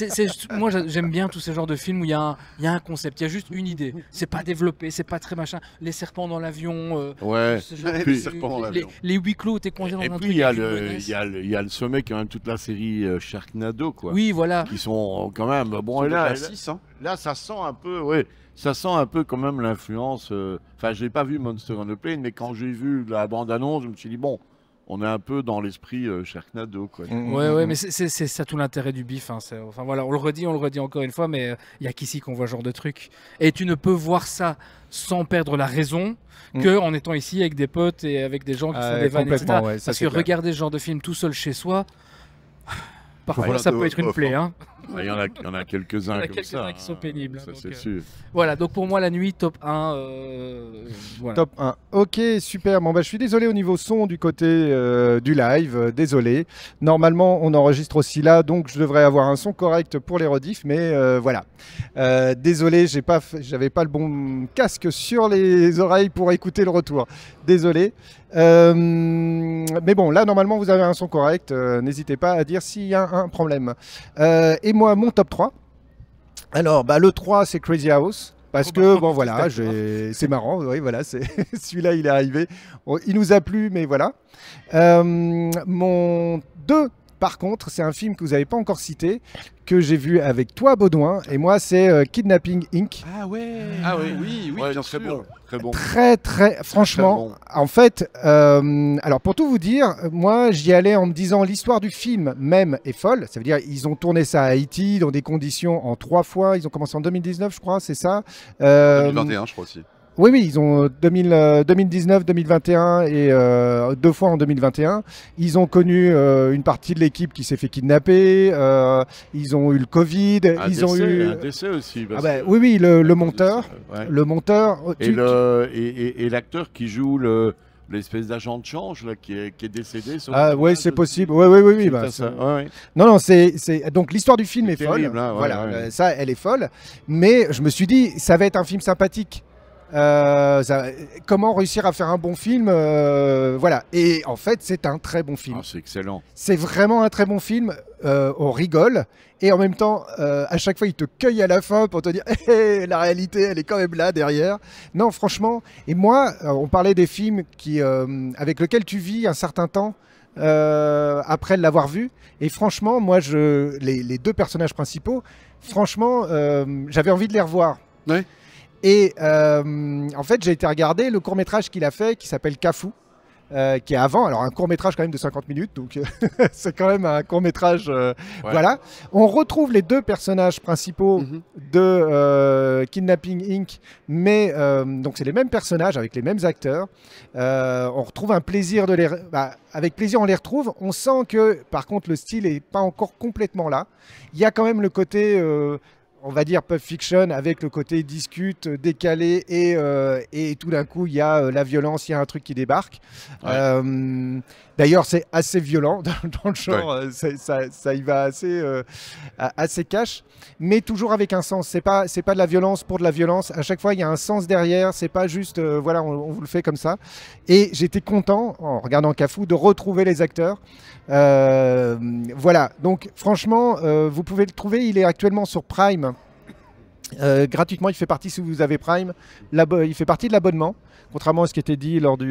moi j'aime bien tous ces genres de films où il y a un concept, il y a juste une idée. C'est pas développé, c'est pas très machin. Les serpents dans l'avion. Ouais. ce genre de Les trucs, serpents dans l'avion. les huis clos, t'es coincé dans Et un puis truc. il y a avec une le, menace. il y a le sommet quand même toute la série Sharknado quoi. Oui, voilà. Qui sont quand même bon Sur et le là, classique, hein. là ça sent un peu ouais. Ça sent un peu quand même l'influence. Enfin, je n'ai pas vu Monster on the Plane, mais quand j'ai vu la bande-annonce, je me suis dit, bon, on est un peu dans l'esprit Sharknado. Quoi. Ouais, mais c'est ça tout l'intérêt du bif. Hein. Enfin voilà, on le redit encore une fois, mais il y a qu'ici qu'on voit ce genre de truc. Et tu ne peux voir ça sans perdre la raison que en étant ici avec des potes et avec des gens qui font des vannes, etc. complètement, ouais, ça, Parce c'est que clair. regarder ce genre de film tout seul chez soi, parfois Voilà, ça peut être une plaie. Hein. Il y en a quelques-uns Il y en a comme quelques-uns ça. qui sont pénibles, Ça, donc, c'est sûr. Voilà, donc pour moi la nuit top 1. Voilà. Top 1. Ok, super. Bon, bah, je suis désolé au niveau son du côté du live. Désolé. Normalement, on enregistre aussi là, donc je devrais avoir un son correct pour les rediffs, mais voilà. Désolé, j'avais pas le bon casque sur les oreilles pour écouter le retour. Désolé. Mais bon, là, normalement, vous avez un son correct. N'hésitez pas à dire s'il y a un problème. Et moi, mon top 3. Alors, bah, le 3, c'est Crazy House. Parce que, bon, voilà, c'est marrant. Oui, voilà, celui-là, il est arrivé. Bon, il nous a plu, mais voilà. Mon 2, par contre, c'est un film que vous n'avez pas encore cité, que j'ai vu avec toi, Baudouin, et moi, c'est Kidnapping Inc. Ah ouais. Oui, Ouais, bien très sûr. bon, très bon. Très, franchement, en fait, alors pour tout vous dire, moi, j'y allais en me disant l'histoire du film même est folle. Ça veut dire, ils ont tourné ça à Haïti dans des conditions en 3 fois. Ils ont commencé en 2019, je crois, c'est ça. 2021, je crois aussi. Oui, ils ont 2019, 2021 et 2 fois en 2021. Ils ont connu une partie de l'équipe qui s'est fait kidnapper. Ils ont eu le Covid. Ils ont eu un décès aussi. Ah bah, oui, le monteur. Ouais. Le monteur. Et l'acteur qui joue l'espèce d'agent de change là, qui est décédé. Ah oui, c'est possible. Oui. Bah, ça. Ouais. Non, c'est donc l'histoire du film est terrible, folle. hein, ouais, Voilà, ouais. ça, elle est folle. Mais je me suis dit, ça va être un film sympathique. Comment réussir à faire un bon film, voilà. Et en fait, c'est un très bon film. Ah, c'est excellent. C'est vraiment un très bon film. On rigole et en même temps, à chaque fois, il te cueille à la fin pour te dire hey, la réalité, elle est quand même là derrière. Non, franchement. Et moi, on parlait des films avec lesquels tu vis un certain temps. Après l'avoir vu, et franchement, moi, les 2 personnages principaux, franchement, j'avais envie de les revoir. Ouais. Et en fait, j'ai été regarder le court-métrage qu'il a fait qui s'appelle Cafou, qui est avant, alors un court-métrage quand même de 50 minutes, donc c'est quand même un court-métrage. Voilà. On retrouve les 2 personnages principaux de Kidnapping Inc., mais donc c'est les mêmes personnages avec les mêmes acteurs. On retrouve un plaisir de avec plaisir, on les retrouve. On sent que, par contre, le style n'est pas encore complètement là. Il y a quand même le côté on va dire Pulp Fiction avec le côté discute, décalé et tout d'un coup il y a la violence, il y a un truc qui débarque. Ouais. D'ailleurs c'est assez violent dans le genre, ouais. ça y va assez cash, mais toujours avec un sens. C'est pas de la violence pour de la violence. À chaque fois il y a un sens derrière. C'est pas juste voilà on vous le fait comme ça. Et j'étais content en regardant Cafou de retrouver les acteurs. Voilà, donc franchement, vous pouvez le trouver, il est actuellement sur Prime. Gratuitement, il fait partie, si vous avez Prime, il fait partie de l'abonnement, contrairement à ce qui était dit lorsqu'on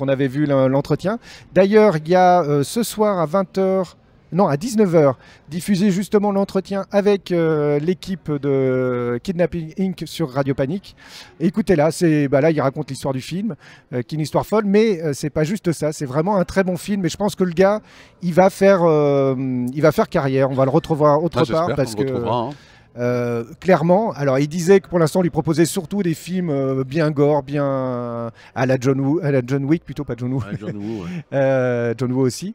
avait vu l'entretien. D'ailleurs, il y a ce soir à 20h, non à 19h, diffusé justement l'entretien avec l'équipe de Kidnapping Inc. sur Radio Panique. Écoutez-la, là il raconte l'histoire du film, qui est une histoire folle, mais c'est pas juste ça, c'est vraiment un très bon film. Et je pense que le gars, il va faire carrière. On va le retrouver autre part parce que. Clairement, alors il disait que pour l'instant on lui proposait surtout des films bien gore, bien à la John Wick plutôt, pas John Woo. Ouais, John Woo, ouais. John Woo aussi.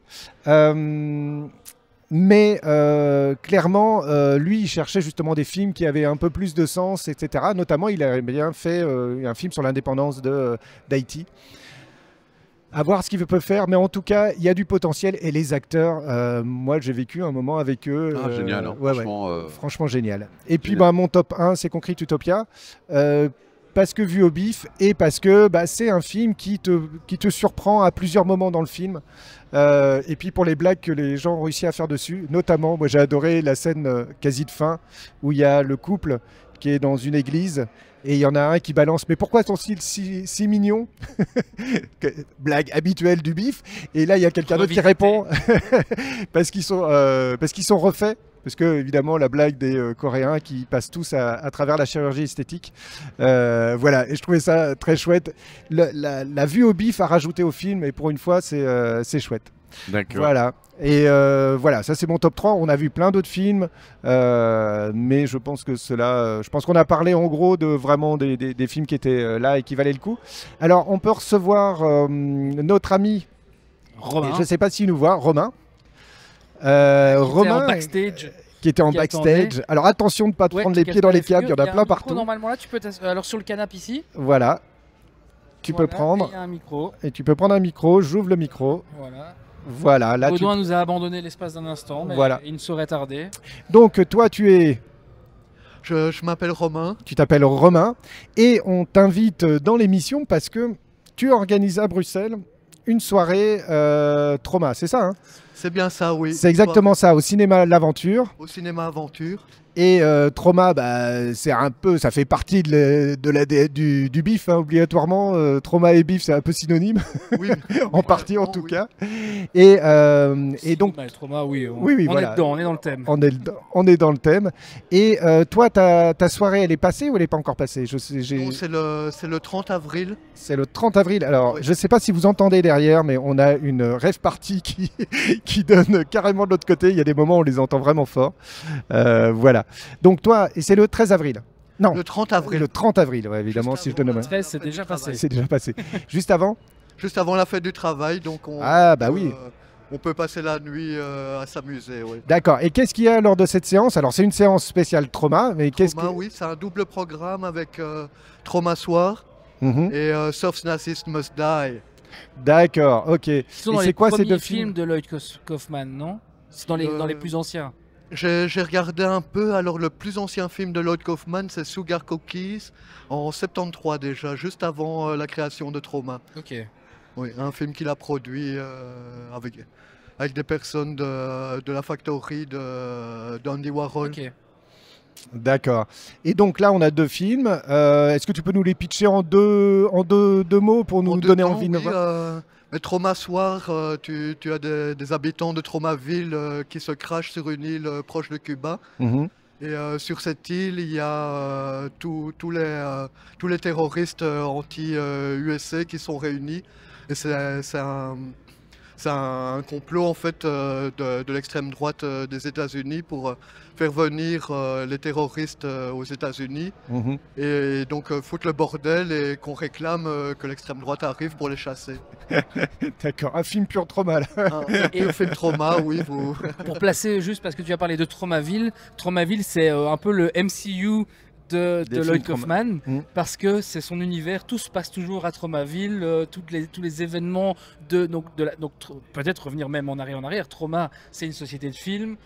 Mais clairement, lui, il cherchait justement des films qui avaient un peu plus de sens, etc. Notamment, il a bien fait un film sur l'indépendance d'Haïti. À voir ce qu'il peut faire, mais en tout cas, il y a du potentiel et les acteurs, moi j'ai vécu un moment avec eux. Génial, hein, franchement génial. Et puis mon top 1, c'est Concrete Utopia, parce que vu au bif et parce que c'est un film qui te surprend à plusieurs moments dans le film. Et puis pour les blagues que les gens ont réussi à faire dessus, notamment, moi j'ai adoré la scène quasi de fin où il y a le couple qui est dans une église. Et il y en a un qui balance « Mais pourquoi ton style si mignon ?» Blague habituelle du bif. Et là, il y a quelqu'un d'autre qui répond « Parce qu'ils sont refaits. » Parce que, évidemment, la blague des Coréens qui passent tous à travers la chirurgie esthétique. Voilà, et je trouvais ça très chouette. La vue au bif à rajouter au film, et pour une fois, c'est chouette. D'accord. Voilà. Et voilà, ça c'est mon top 3. On a vu plein d'autres films, mais je pense que je pense qu'on a parlé en gros de vraiment des films qui étaient là et qui valaient le coup. Alors, on peut recevoir notre ami Romain. Je ne sais pas s'il nous voit, Romain. Romain, qui était en backstage. Alors attention de ne pas te prendre les pieds dans les câbles, il y en a plein partout. Normalement là, tu peux alors sur le canapé ici. Voilà. Tu peux prendre. Et un micro. Et tu peux prendre un micro. J'ouvre le micro. Voilà. Là, Baudouin nous a abandonné l'espace d'un instant, mais il ne saurait tarder. Donc toi, tu es. Je m'appelle Romain. Tu t'appelles Romain et on t'invite dans l'émission parce que tu organises à Bruxelles une soirée trauma, c'est ça, hein? C'est bien ça, oui. C'est exactement ça, au cinéma l'aventure. Au cinéma aventure. Et Trauma, bah, c'est un peu, ça fait partie du bif, hein, obligatoirement. Trauma et bif, c'est un peu synonyme, Oui, en partie en tout oui. cas. Et donc, Bah, Trauma, oui, Oui, oui, on voilà. est dedans, on est dans le thème. on est dans le thème. Et toi, ta soirée, elle est passée ou elle n'est pas encore passée? Non, c'est le 30 avril. C'est le 30 avril. Alors, Oui. je ne sais pas si vous entendez derrière, mais on a une rave party qui donne carrément de l'autre côté. Il y a des moments où on les entend vraiment fort. Voilà. Donc toi, et c'est le 13 avril. Non, Le 30 avril. le 30 avril, ouais, évidemment, Juste si je avant donne la ma... 13, c'est fête du déjà travail. passé. C'est déjà passé. Juste avant? Juste avant la fête du travail, donc Ah, bah oui. on peut passer la nuit à s'amuser. Oui. D'accord. Et qu'est-ce qu'il y a lors de cette séance? Alors, c'est une séance spéciale trauma, mais qu'est-ce Trauma, que... oui, c'est un double programme avec Trauma Soir Mhm. et Soft Nazist Must Die. D'accord, ok. Et Ils sont dans les c'est quoi ces premiers deux films films? de Lloyd Kaufman, non? C'est dans les plus anciens. J'ai regardé un peu, alors le plus ancien film de Lloyd Kaufman, c'est Sugar Cookies, en 73 déjà, juste avant la création de Trauma. Ok. Oui, un film qu'il a produit avec des personnes de la factory d'Andy Warhol. Ok. D'accord. Et donc là, on a deux films. Est-ce que tu peux nous les pitcher en deux mots pour nous En deux donner temps, envie de oui, mais Trauma Soir, tu as des habitants de Traumaville qui se crachent sur une île proche de Cuba. Mhm. Et sur cette île, il y a tous les terroristes anti-USA qui sont réunis. Et c'est un complot en fait de l'extrême droite des États-Unis pour faire venir les terroristes aux États-Unis Mhm. et donc foutre le bordel et qu'on réclame que l'extrême droite arrive pour les chasser. D'accord. Un film pur trauma, là. Un film trauma, oui. Pour placer juste parce que tu as parlé de Traumaville, Traumaville c'est un peu le MCU de Des Lloyd films Kaufman Mm. parce que c'est son univers, tout se passe toujours à Traumaville, tous les événements donc peut-être revenir même en arrière. Trauma, c'est une société de films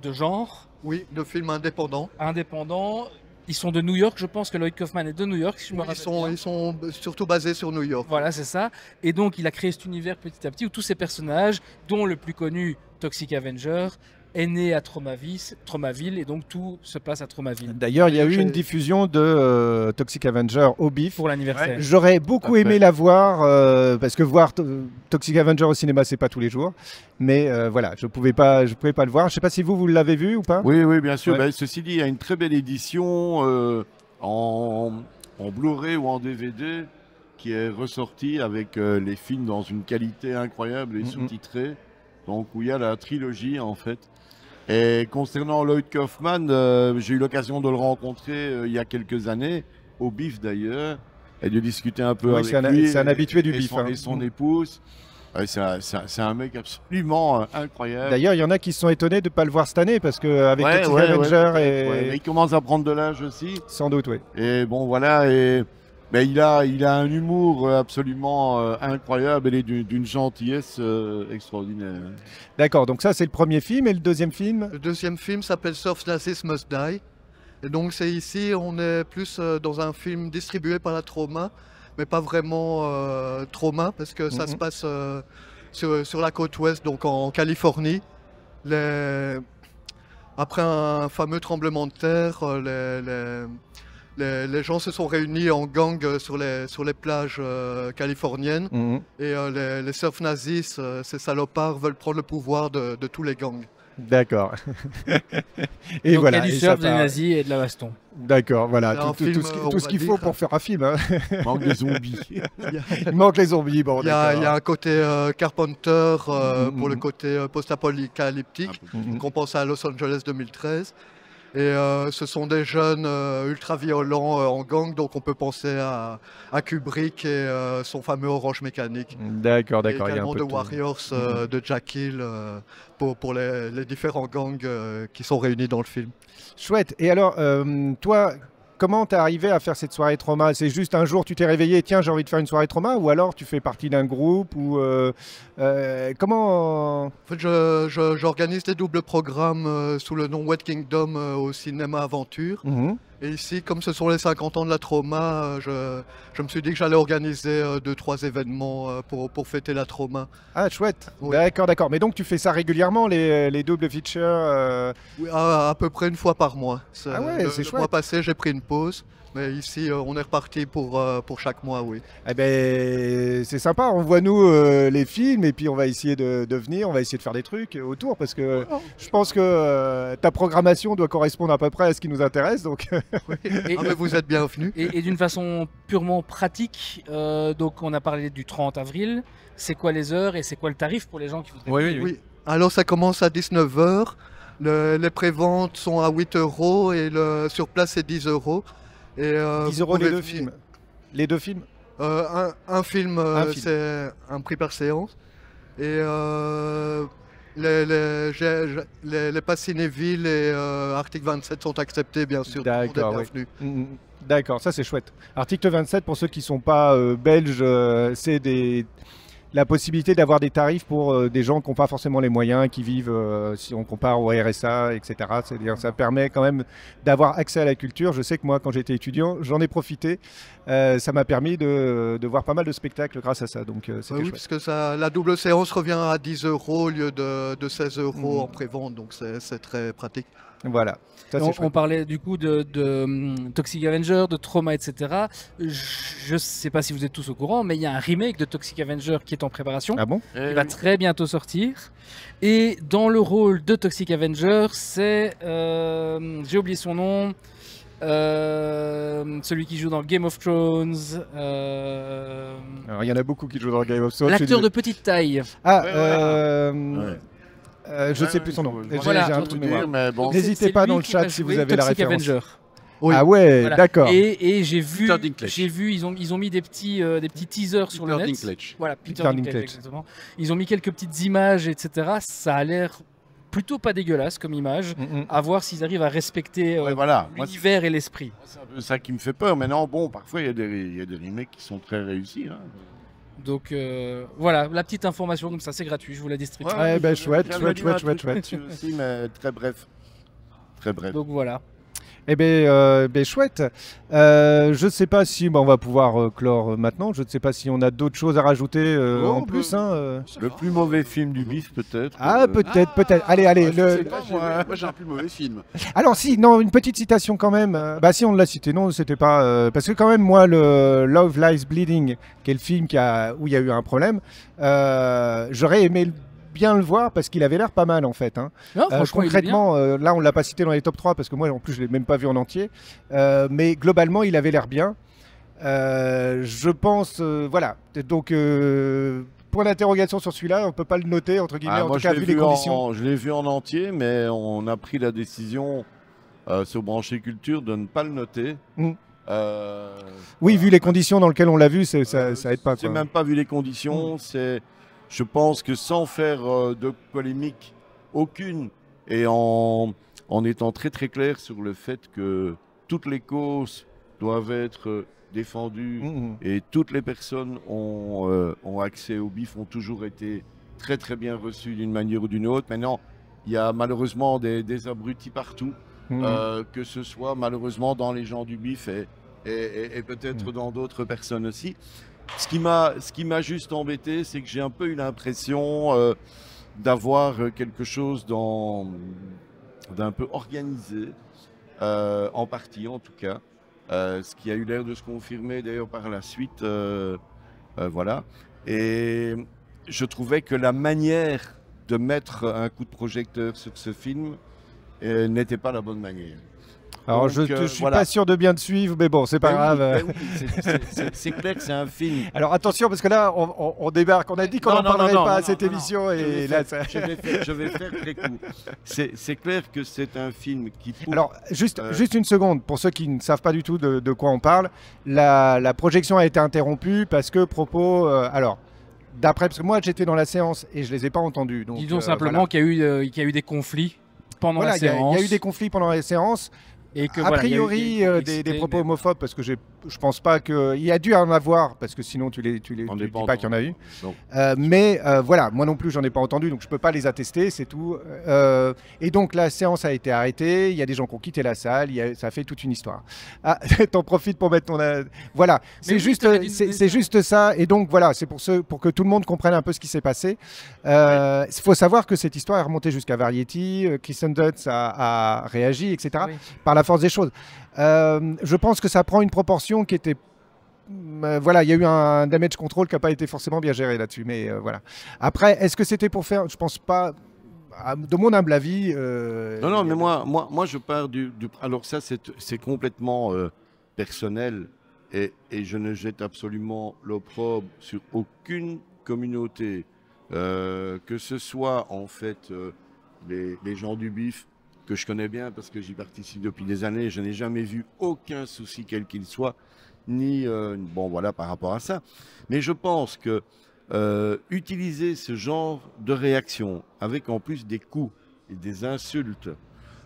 de genre Oui, de films indépendants. indépendants. Ils sont de New York, je pense que Lloyd Kaufman est de New York, si je me rappelle bien. Ils sont surtout basés sur New York. Voilà, c'est ça. Et donc, il a créé cet univers petit à petit où tous ces personnages, dont le plus connu, Toxic Avenger, est né à Traumaville, et donc tout se passe à Traumaville D'ailleurs, il y a eu J'ai- une diffusion de Toxic Avenger au BIF. pour l'anniversaire. J'aurais beaucoup Tout à aimé fait. la voir parce que voir Toxic Avenger au cinéma, c'est pas tous les jours. Mais voilà, je pouvais pas le voir. Je sais pas si vous l'avez vu ou pas. Oui, oui, bien sûr. Ouais. Ben, ceci dit, il y a une très belle édition en Blu-ray ou en DVD qui est ressortie avec les films dans une qualité incroyable et Mhm. sous-titrée. Donc, où il y a la trilogie, en fait. Et concernant Lloyd Kaufman, j'ai eu l'occasion de le rencontrer il y a quelques années, au BIF d'ailleurs, et de discuter un peu Oui, avec c'est un- lui. c'est un habitué du et BIF, son- hein. Et son épouse. Ouais, c'est un mec absolument incroyable. D'ailleurs, il y en a qui se sont étonnés de ne pas le voir cette année parce qu'avec Ouais, Toxic ouais, Avenger ouais, et ouais, mais il commence à prendre de l'âge aussi. sans doute, oui. Et bon, voilà. Mais il a un humour absolument incroyable. Il est d'une gentillesse extraordinaire. D'accord. Donc ça, c'est le premier film et le deuxième film. Le deuxième film s'appelle Soft Nazist Must Die. Et donc c'est ici, on est plus dans un film distribué par la Trauma, mais pas vraiment Trauma, parce que ça Mhm. se passe sur la côte ouest, donc en Californie. Après un fameux tremblement de terre, les gens se sont réunis en gang sur les plages californiennes. Mhm. Et les surf nazis, ces salopards, veulent prendre le pouvoir de tous les gangs. D'accord. Et Donc, voilà. il y a du et ça surf, des part- nazis et de la baston. D'accord, voilà. C'est un Tout film, ce on tout ce va qu'il faut dire. pour faire un film. Hein. Manque des zombies. Il manque les zombies. Bon, Il y a d'accord. un côté Carpenter Mhm, pour le mhm. côté post-apocalyptique Mhm. qu'on pense à Los Angeles 2013. Et ce sont des jeunes ultra violents en gang, donc on peut penser à Kubrick et son fameux Orange Mécanique. D'accord, Et d'accord. Il y a un également peu de de tout. Warriors de Jack Hill pour les différents gangs qui sont réunis dans le film. Chouette. Et alors, toi, comment t'es arrivé à faire cette soirée trauma? C'est juste un jour, tu t'es réveillé, tiens, j'ai envie de faire une soirée trauma, ou alors tu fais partie d'un groupe, ou comment? En fait, j'organise des doubles programmes sous le nom Wet Kingdom au cinéma Aventure. Mhm. Et ici, comme ce sont les 50 ans de la Trauma, je me suis dit que j'allais organiser 2-3 événements pour fêter la Trauma. Ah, chouette. Oui. D'accord, d'accord. Mais donc, tu fais ça régulièrement, les double features Oui, à peu près une fois par mois. Ah ouais, c'est le chouette. mois passé, j'ai pris une pause. Mais ici, on est reparti pour chaque mois, oui. Eh ben, c'est sympa. On voit, nous, les films, et puis on va essayer de venir, on va essayer de faire des trucs autour, parce que je pense que ta programmation doit correspondre à peu près à ce qui nous intéresse. Donc, Et, Ah, mais vous êtes bienvenus. et d'une façon purement pratique, donc on a parlé du 30 avril. C'est quoi les heures et c'est quoi le tarif pour les gens qui voudraient Oui. Alors, ça commence à 19 h. Les préventes sont à 8 € et sur place, c'est 10 €. Et, 10 vous euros les pouvez deux venir. films. Les deux films Un film, Un film. c'est un prix par séance. Et les passes Cinéville et Article 27 sont acceptés, bien sûr. Tout le monde est D'accord, oui. bienvenu. D'accord, ça c'est chouette. Article 27, pour ceux qui ne sont pas belges, c'est la possibilité d'avoir des tarifs pour des gens qui n'ont pas forcément les moyens, qui vivent, si on compare au RSA, etc. C'est-à-dire, ça permet quand même d'avoir accès à la culture. Je sais que moi, quand j'étais étudiant, j'en ai profité. Ça m'a permis de voir pas mal de spectacles grâce à ça. Donc, c'était Oui, chouette. parce que la double séance revient à 10 € au lieu de 16 € Mhm. en prévente, donc c'est très pratique. Voilà. Ça, c'est on chouette. parlait du coup de Toxic Avenger, de Trauma, etc. Je ne sais pas si vous êtes tous au courant, mais il y a un remake de Toxic Avenger qui est en préparation. Ah bon? Il va très bientôt sortir. Et dans le rôle de Toxic Avenger, c'est... j'ai oublié son nom. Celui qui joue dans Game of Thrones. Alors, il y en a beaucoup qui jouent dans Game of Thrones. L'acteur de petite taille. Ah, Ouais. je ne sais plus son nom. J'ai Voilà. un trou de mémoire. mais bon. N'hésitez C'est pas lui dans le qui chat va si vous jouer avez la Toxic référence. Avenger. Oui. Ah ouais, Voilà. d'accord. Et j'ai vu, Peter Dinklage. ils ont mis des petits teasers sur le Peter net. Dinklage. Voilà, Peter Peter Dinklage, Dinklage. exactement. Ils ont mis quelques petites images, etc. Ça a l'air plutôt pas dégueulasse comme image. À voir s'ils arrivent à respecter Ouais, voilà. Moi, l'univers et l'esprit. c'est un peu ça qui me fait peur. Maintenant, bon, parfois, il y a des remakes qui sont très réussis. Hein. Donc voilà, la petite information comme ça, c'est gratuit, je vous la distribue. Ouais, ben, chouette, J'avais chouette, lu chouette, un chouette, truc chouette. là-dessus aussi, mais très bref. Très bref. Donc voilà. Eh ben, chouette. Je ne sais pas si on va pouvoir clore maintenant. Je ne sais pas si on a d'autres choses à rajouter en plus. Hein. Le plus mauvais film du bif, peut-être. Ah, peut-être, peut-être. Allez, allez. Moi, j'ai un plus mauvais film. Alors si, non, une petite citation quand même. Bah si, on l'a cité. Non, c'était pas... parce que quand même, moi, le Love Lies Bleeding, qui est le film où il y a eu un problème, j'aurais aimé bien le voir parce qu'il avait l'air pas mal en fait. Hein. Non, franchement, il est bien. Concrètement, là on l'a pas cité dans les top 3 parce que moi en plus je l'ai même pas vu en entier. Mais globalement il avait l'air bien. Je pense, voilà. Donc point d'interrogation sur celui-là, on peut pas le noter entre guillemets, en moi, tout cas je l'ai vu les conditions. je l'ai vu en entier, mais on a pris la décision sur Branché Culture de ne pas le noter. Mm. Oui, Oui, vu les conditions dans lesquelles on l'a vu, ça aide pas. C'est Quoi. même pas vu les conditions. Je pense que sans faire de polémique aucune et en étant très très clair sur le fait que toutes les causes doivent être défendues et toutes les personnes ont accès au BIF, ont toujours été très très bien reçues d'une manière ou d'une autre. Maintenant, il y a malheureusement des abrutis partout, que ce soit malheureusement dans les gens du BIF et peut-être dans d'autres personnes aussi. Ce qui m'a juste embêté, c'est que j'ai un peu eu l'impression d'avoir quelque chose d'un peu organisé, en partie en tout cas, ce qui a eu l'air de se confirmer d'ailleurs par la suite. Voilà. Et je trouvais que la manière de mettre un coup de projecteur sur ce film n'était pas la bonne manière. Alors Donc, je suis voilà. pas sûr de bien te suivre, mais bon, c'est pas Ben oui, grave. ben oui, c'est clair que c'est un film. Alors attention parce que là on débarque, on a dit qu'on Non, n'en non, parlerait non, pas non, à cette non, émission Je vais et là faire- ça... je vais faire très court. C'est clair que c'est un film qui... Alors juste une seconde, pour ceux qui ne savent pas du tout de quoi on parle, la projection a été interrompue parce que alors d'après, parce que moi j'étais dans la séance et je les ai pas entendus. Donc, Disons simplement qu'il y a eu des conflits pendant voilà, la il y séance. a eu des conflits pendant la séance. Et que, A voilà, il y a eu priori, des propos homophobes, parce que je pense pas qu'il y a dû en avoir, parce que sinon tu dis pas qu'il y en a eu. Mais voilà, moi non plus, j'en ai pas entendu, donc je peux pas les attester, c'est tout. Et donc la séance a été arrêtée, il y a des gens qui ont quitté la salle, ça fait toute une histoire. Ah, t'en profites pour mettre ton... voilà, c'est juste ça. Et donc voilà, c'est pour que tout le monde comprenne un peu ce qui s'est passé. Il faut savoir que cette histoire est remontée jusqu'à Variety, Kristen Dunst a réagi, etc. Oui. Par la force des choses. Je pense que ça prend une proportion qui était... voilà, il y a eu un damage control qui n'a pas été forcément bien géré là-dessus. Mais voilà. Après, est-ce que c'était pour faire... Je pense pas... De mon humble avis... Non, mais moi, je pars du... Alors ça, c'est complètement personnel et je ne jette absolument l'opprobre sur aucune communauté. Que ce soit, en fait, les gens du BIF, que je connais bien parce que j'y participe depuis des années, je n'ai jamais vu aucun souci quel qu'il soit, ni bon voilà par rapport à ça. Mais je pense que utiliser ce genre de réaction avec en plus des coups et des insultes,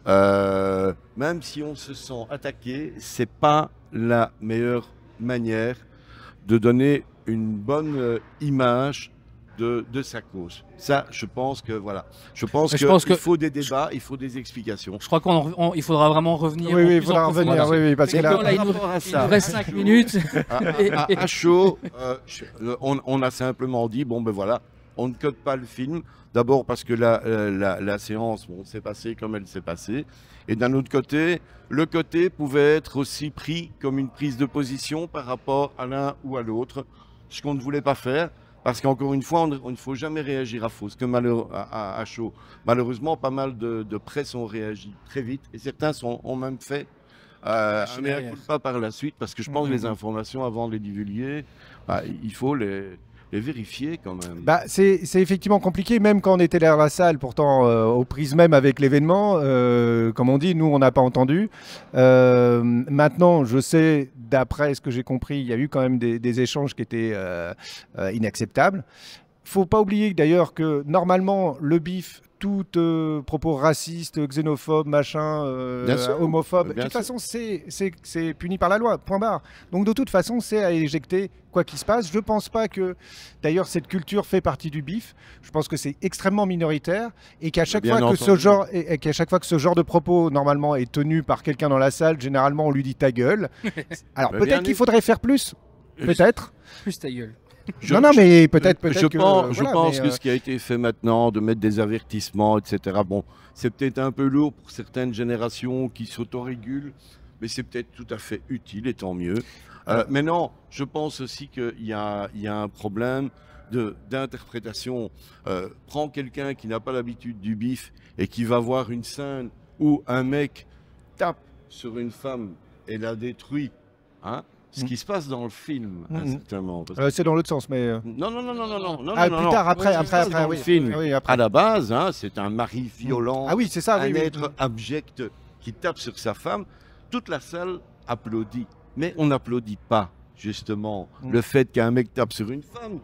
même si on se sent attaqué, c'est pas la meilleure manière de donner une bonne image de sa cause. Ça, je pense que voilà. Je pense qu'il faut des débats, il faut des explications. Je crois qu'il faudra vraiment revenir. Oui, il faudra revenir. Oui, parce que là, il nous reste 5 minutes. À chaud, on a simplement dit bon ben voilà, on ne code pas le film. D'abord parce que la séance s'est passée comme elle s'est passée. Et d'un autre côté, le côté pouvait être aussi pris comme une prise de position par rapport à l'un ou à l'autre, ce qu'on ne voulait pas faire. Parce qu'encore une fois, on ne faut jamais réagir à faux, à chaud. Malheureusement, pas mal de presse ont réagi très vite et certains ont même fait un mea culpa par la suite parce que je pense que les informations, avant de les divulguer, il faut les vérifier quand même. C'est effectivement compliqué, même quand on était dans la salle, pourtant aux prises même avec l'événement, comme on dit, nous on n'a pas entendu. Maintenant, je sais, d'après ce que j'ai compris, il y a eu quand même des échanges qui étaient inacceptables. Faut pas oublier d'ailleurs que normalement le BIF, tout propos raciste, xénophobe, machin, homophobe, de toute façon c'est puni par la loi, point barre. Donc de toute façon c'est à éjecter quoi qu'il se passe. Je pense pas que d'ailleurs cette culture fait partie du BIF. Je pense que c'est extrêmement minoritaire et qu'à chaque fois que ce genre de propos normalement est tenu par quelqu'un dans la salle, généralement on lui dit ta gueule. Alors peut-être qu'il faudrait faire plus, peut-être. Plus ta gueule. Non, mais peut-être je pense que ce qui a été fait maintenant, de mettre des avertissements, etc., bon, c'est peut-être un peu lourd pour certaines générations qui s'autorégulent, mais c'est peut-être tout à fait utile, et tant mieux. Mais non, je pense aussi qu'il y a un problème d'interprétation. Prends quelqu'un qui n'a pas l'habitude du BIF et qui va voir une scène où un mec tape sur une femme et la détruit, hein. Ce qui se passe dans le film, certainement. C'est dans l'autre sens, mais... Non. Plus tard, après, dans le film. Oui, après. À la base, hein, c'est un mari violent, oui, c'est ça, un être abject qui tape sur sa femme. Toute la salle applaudit. Mais on n'applaudit pas, justement, le fait qu'un mec tape sur une femme.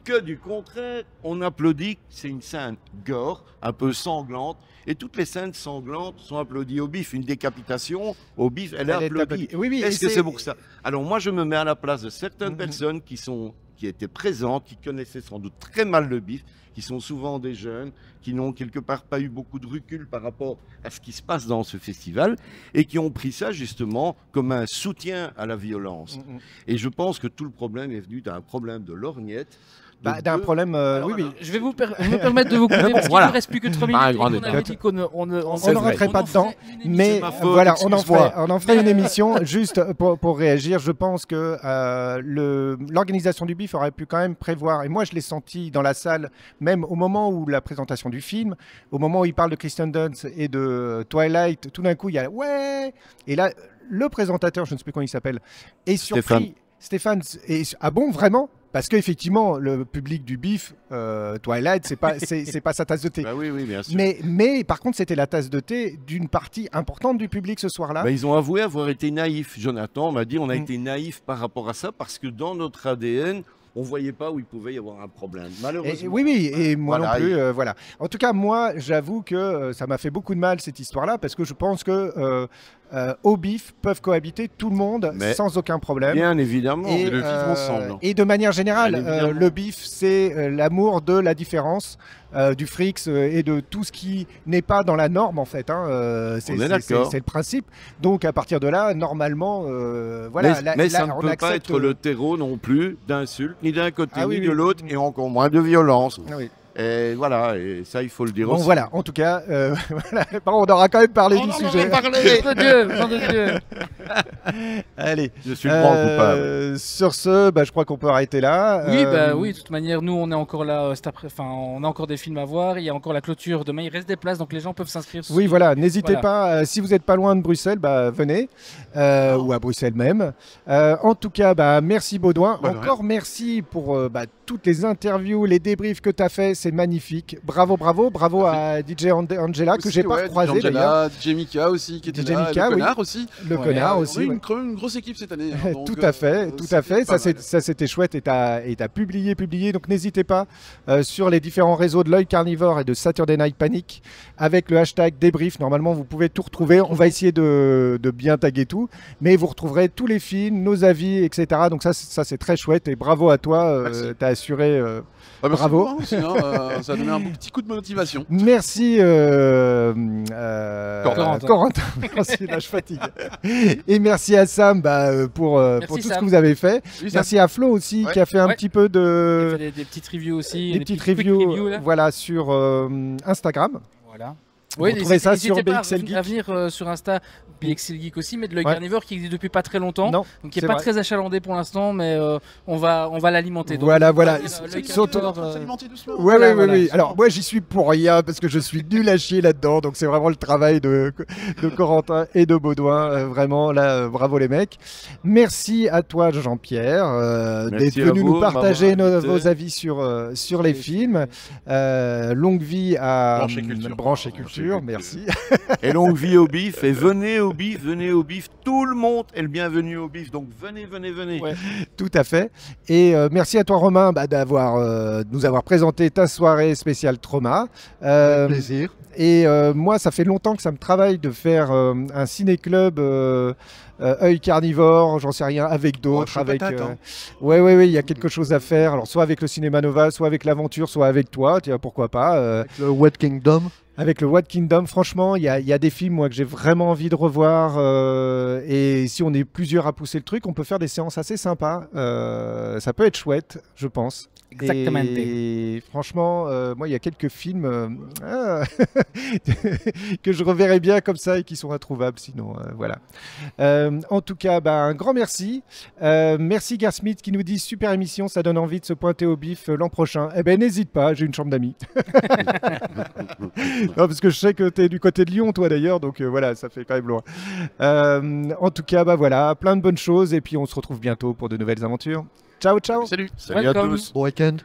Que du contraire, on applaudit, c'est une scène gore, un peu sanglante, et toutes les scènes sanglantes sont applaudies au BIF. Une décapitation, au BIF, elle est applaudie. Oui, est-ce que c'est pour ça? Alors moi, je me mets à la place de certaines personnes qui étaient présentes, qui connaissaient sans doute très mal le BIF, qui sont souvent des jeunes, qui n'ont quelque part pas eu beaucoup de recul par rapport à ce qui se passe dans ce festival, et qui ont pris ça justement comme un soutien à la violence. Et je pense que tout le problème est venu d'un problème de lorgnette, d'un problème, oui. Je vais me permettre de vous couper parce qu'il ne reste plus que 3 minutes. On avait dit qu'on ne rentrait pas dedans, mais voilà, on en ferait une émission juste pour réagir. Je pense que l'organisation du BIF aurait pu quand même prévoir, et moi je l'ai senti dans la salle, même au moment où la présentation du film, au moment où il parle de Kristen Dunst et de Twilight, tout d'un coup il y a ouais, et là le présentateur, je ne sais plus comment il s'appelle, est surpris. Stéphane, ah bon, vraiment? Parce qu'effectivement, le public du BIF, Twilight, c'est pas sa tasse de thé. Oui, bien sûr. Mais par contre, c'était la tasse de thé d'une partie importante du public ce soir-là. Ils ont avoué avoir été naïfs. Jonathan m'a dit on a été naïfs par rapport à ça parce que dans notre ADN, on voyait pas où il pouvait y avoir un problème. Et, Malheureusement. oui, oui, et moi Voilà, non plus. Voilà. En tout cas, moi, j'avoue que ça m'a fait beaucoup de mal cette histoire-là parce que je pense que au bif peuvent cohabiter tout le monde Mais sans aucun problème. Bien évidemment. Et le vivre ensemble. Et de manière générale, Bien évidemment. le bif, c'est l'amour de la différence, du fric et de tout ce qui n'est pas dans la norme en fait. Hein. On est d'accord. C'est le principe. Donc à partir de là, normalement, voilà. Mais ça ne on peut pas accepte, être le terreau non plus d'insultes, ni d'un côté Ah oui, ni oui. de l'autre, et encore moins de violence. Ah oui. Et voilà, et ça il faut le dire Bon aussi. voilà, en tout cas, voilà. Bon, on aura quand même parlé du sujet. Nom de Dieu, nom de Dieu. Allez. Je suis le grand coupable. Sur ce, je crois qu'on peut arrêter là. Oui, oui, de toute manière, nous, on est encore là cet après. Enfin, on a encore des films à voir. Il y a encore la clôture demain. Il reste des places, donc les gens peuvent s'inscrire. Oui, voilà, n'hésitez Voilà. pas, si vous n'êtes pas loin de Bruxelles, venez, ou à Bruxelles même. En tout cas, merci Baudouin. Bah, de Encore merci pour toutes les interviews, les débriefs que tu as fait, c'est magnifique. Bravo, bravo, bravo à DJ Angela, que Aussi, j'ai pas ouais, croisé d'ailleurs. Angela, DJ Mika aussi, qui était DJ là, Mika, le oui. connard aussi. Le Ouais, connard On aussi. a eu ouais. quand même une grosse équipe cette année. hein, donc, Tout à fait, tout à fait. Ça, c'était pas mal. ça c'était chouette et t'as publié. Donc n'hésitez pas sur les différents réseaux de l'œil carnivore et de Saturday Night Panic avec le hashtag débrief. Normalement, vous pouvez tout retrouver. On va essayer de bien taguer tout, mais vous retrouverez tous les films, nos avis, etc. Donc ça c'est très chouette et bravo à toi. Merci. T'as assuré. Ah, merci bravo. beaucoup, aussi, hein, ça a donné un petit coup de motivation. Merci Corentin. Merci, là je fatigue. Et merci à Sam pour tout ce Sam. que vous avez fait. Oui, ça- Merci à Flo aussi Ouais. qui a fait un Ouais. petit peu Il de fait des petites reviews aussi. des petites quick reviews là. voilà, sur Instagram. Voilà. Vous retrouvez ça sur n'hésitez pas BXL Geek. à venir sur Insta, BXL Geek aussi, mais de l'œil Ouais. carnivore qui existe depuis pas très longtemps. Non, Donc qui c'est n'est pas vrai. très achalandé pour l'instant, mais on va l'alimenter. Donc, Voilà, voilà. l'œil Surtout- carnivore, S'alimenter doucement. Ouais, Voilà, ouais, voilà. oui. Alors, moi, j'y suis pour rien parce que je suis nul à chier là-dedans. Donc, c'est vraiment le travail de Corentin et de Baudouin. Vraiment, là, bravo les mecs. Merci à toi, Jean-Pierre, d'être Merci à venu vous, nous partager m'avoir invité. vos avis sur les films. Longue vie à Branche et Culture. Branche et Branche et Culture. Culture. Merci. Et longue vie au bif, et venez au bif, tout le monde est le bienvenu au bif, donc venez. Ouais. Tout à fait. Et merci à toi, Romain, de nous avoir présenté ta soirée spéciale trauma. Avec plaisir. Et moi, ça fait longtemps que ça me travaille de faire un ciné-club œil carnivore, j'en sais rien, avec d'autres. chaud Avec, patate, hein. ouais, il y a quelque chose à faire. Alors, soit avec le Cinéma Nova, soit avec l'aventure, soit avec toi, tiens, pourquoi pas. Avec le Wet Kingdom. Avec le What Kingdom, franchement, il y a des films moi, que j'ai vraiment envie de revoir. Et si on est plusieurs à pousser le truc, on peut faire des séances assez sympas. Ça peut être chouette, je pense. Exactement. Et franchement, moi, il y a quelques films que je reverrai bien comme ça et qui sont introuvables sinon. Voilà. En tout cas, un grand merci. Merci Garsmith qui nous dit super émission, ça donne envie de se pointer au bif l'an prochain. Eh ben, n'hésite pas, j'ai une chambre d'amis. Non, parce que je sais que tu es du côté de Lyon, toi d'ailleurs, donc voilà, ça fait quand même loin. En tout cas, voilà, plein de bonnes choses et puis on se retrouve bientôt pour de nouvelles aventures. Ciao, ciao. Salut. Salut à Welcome. tous. Bon week-end.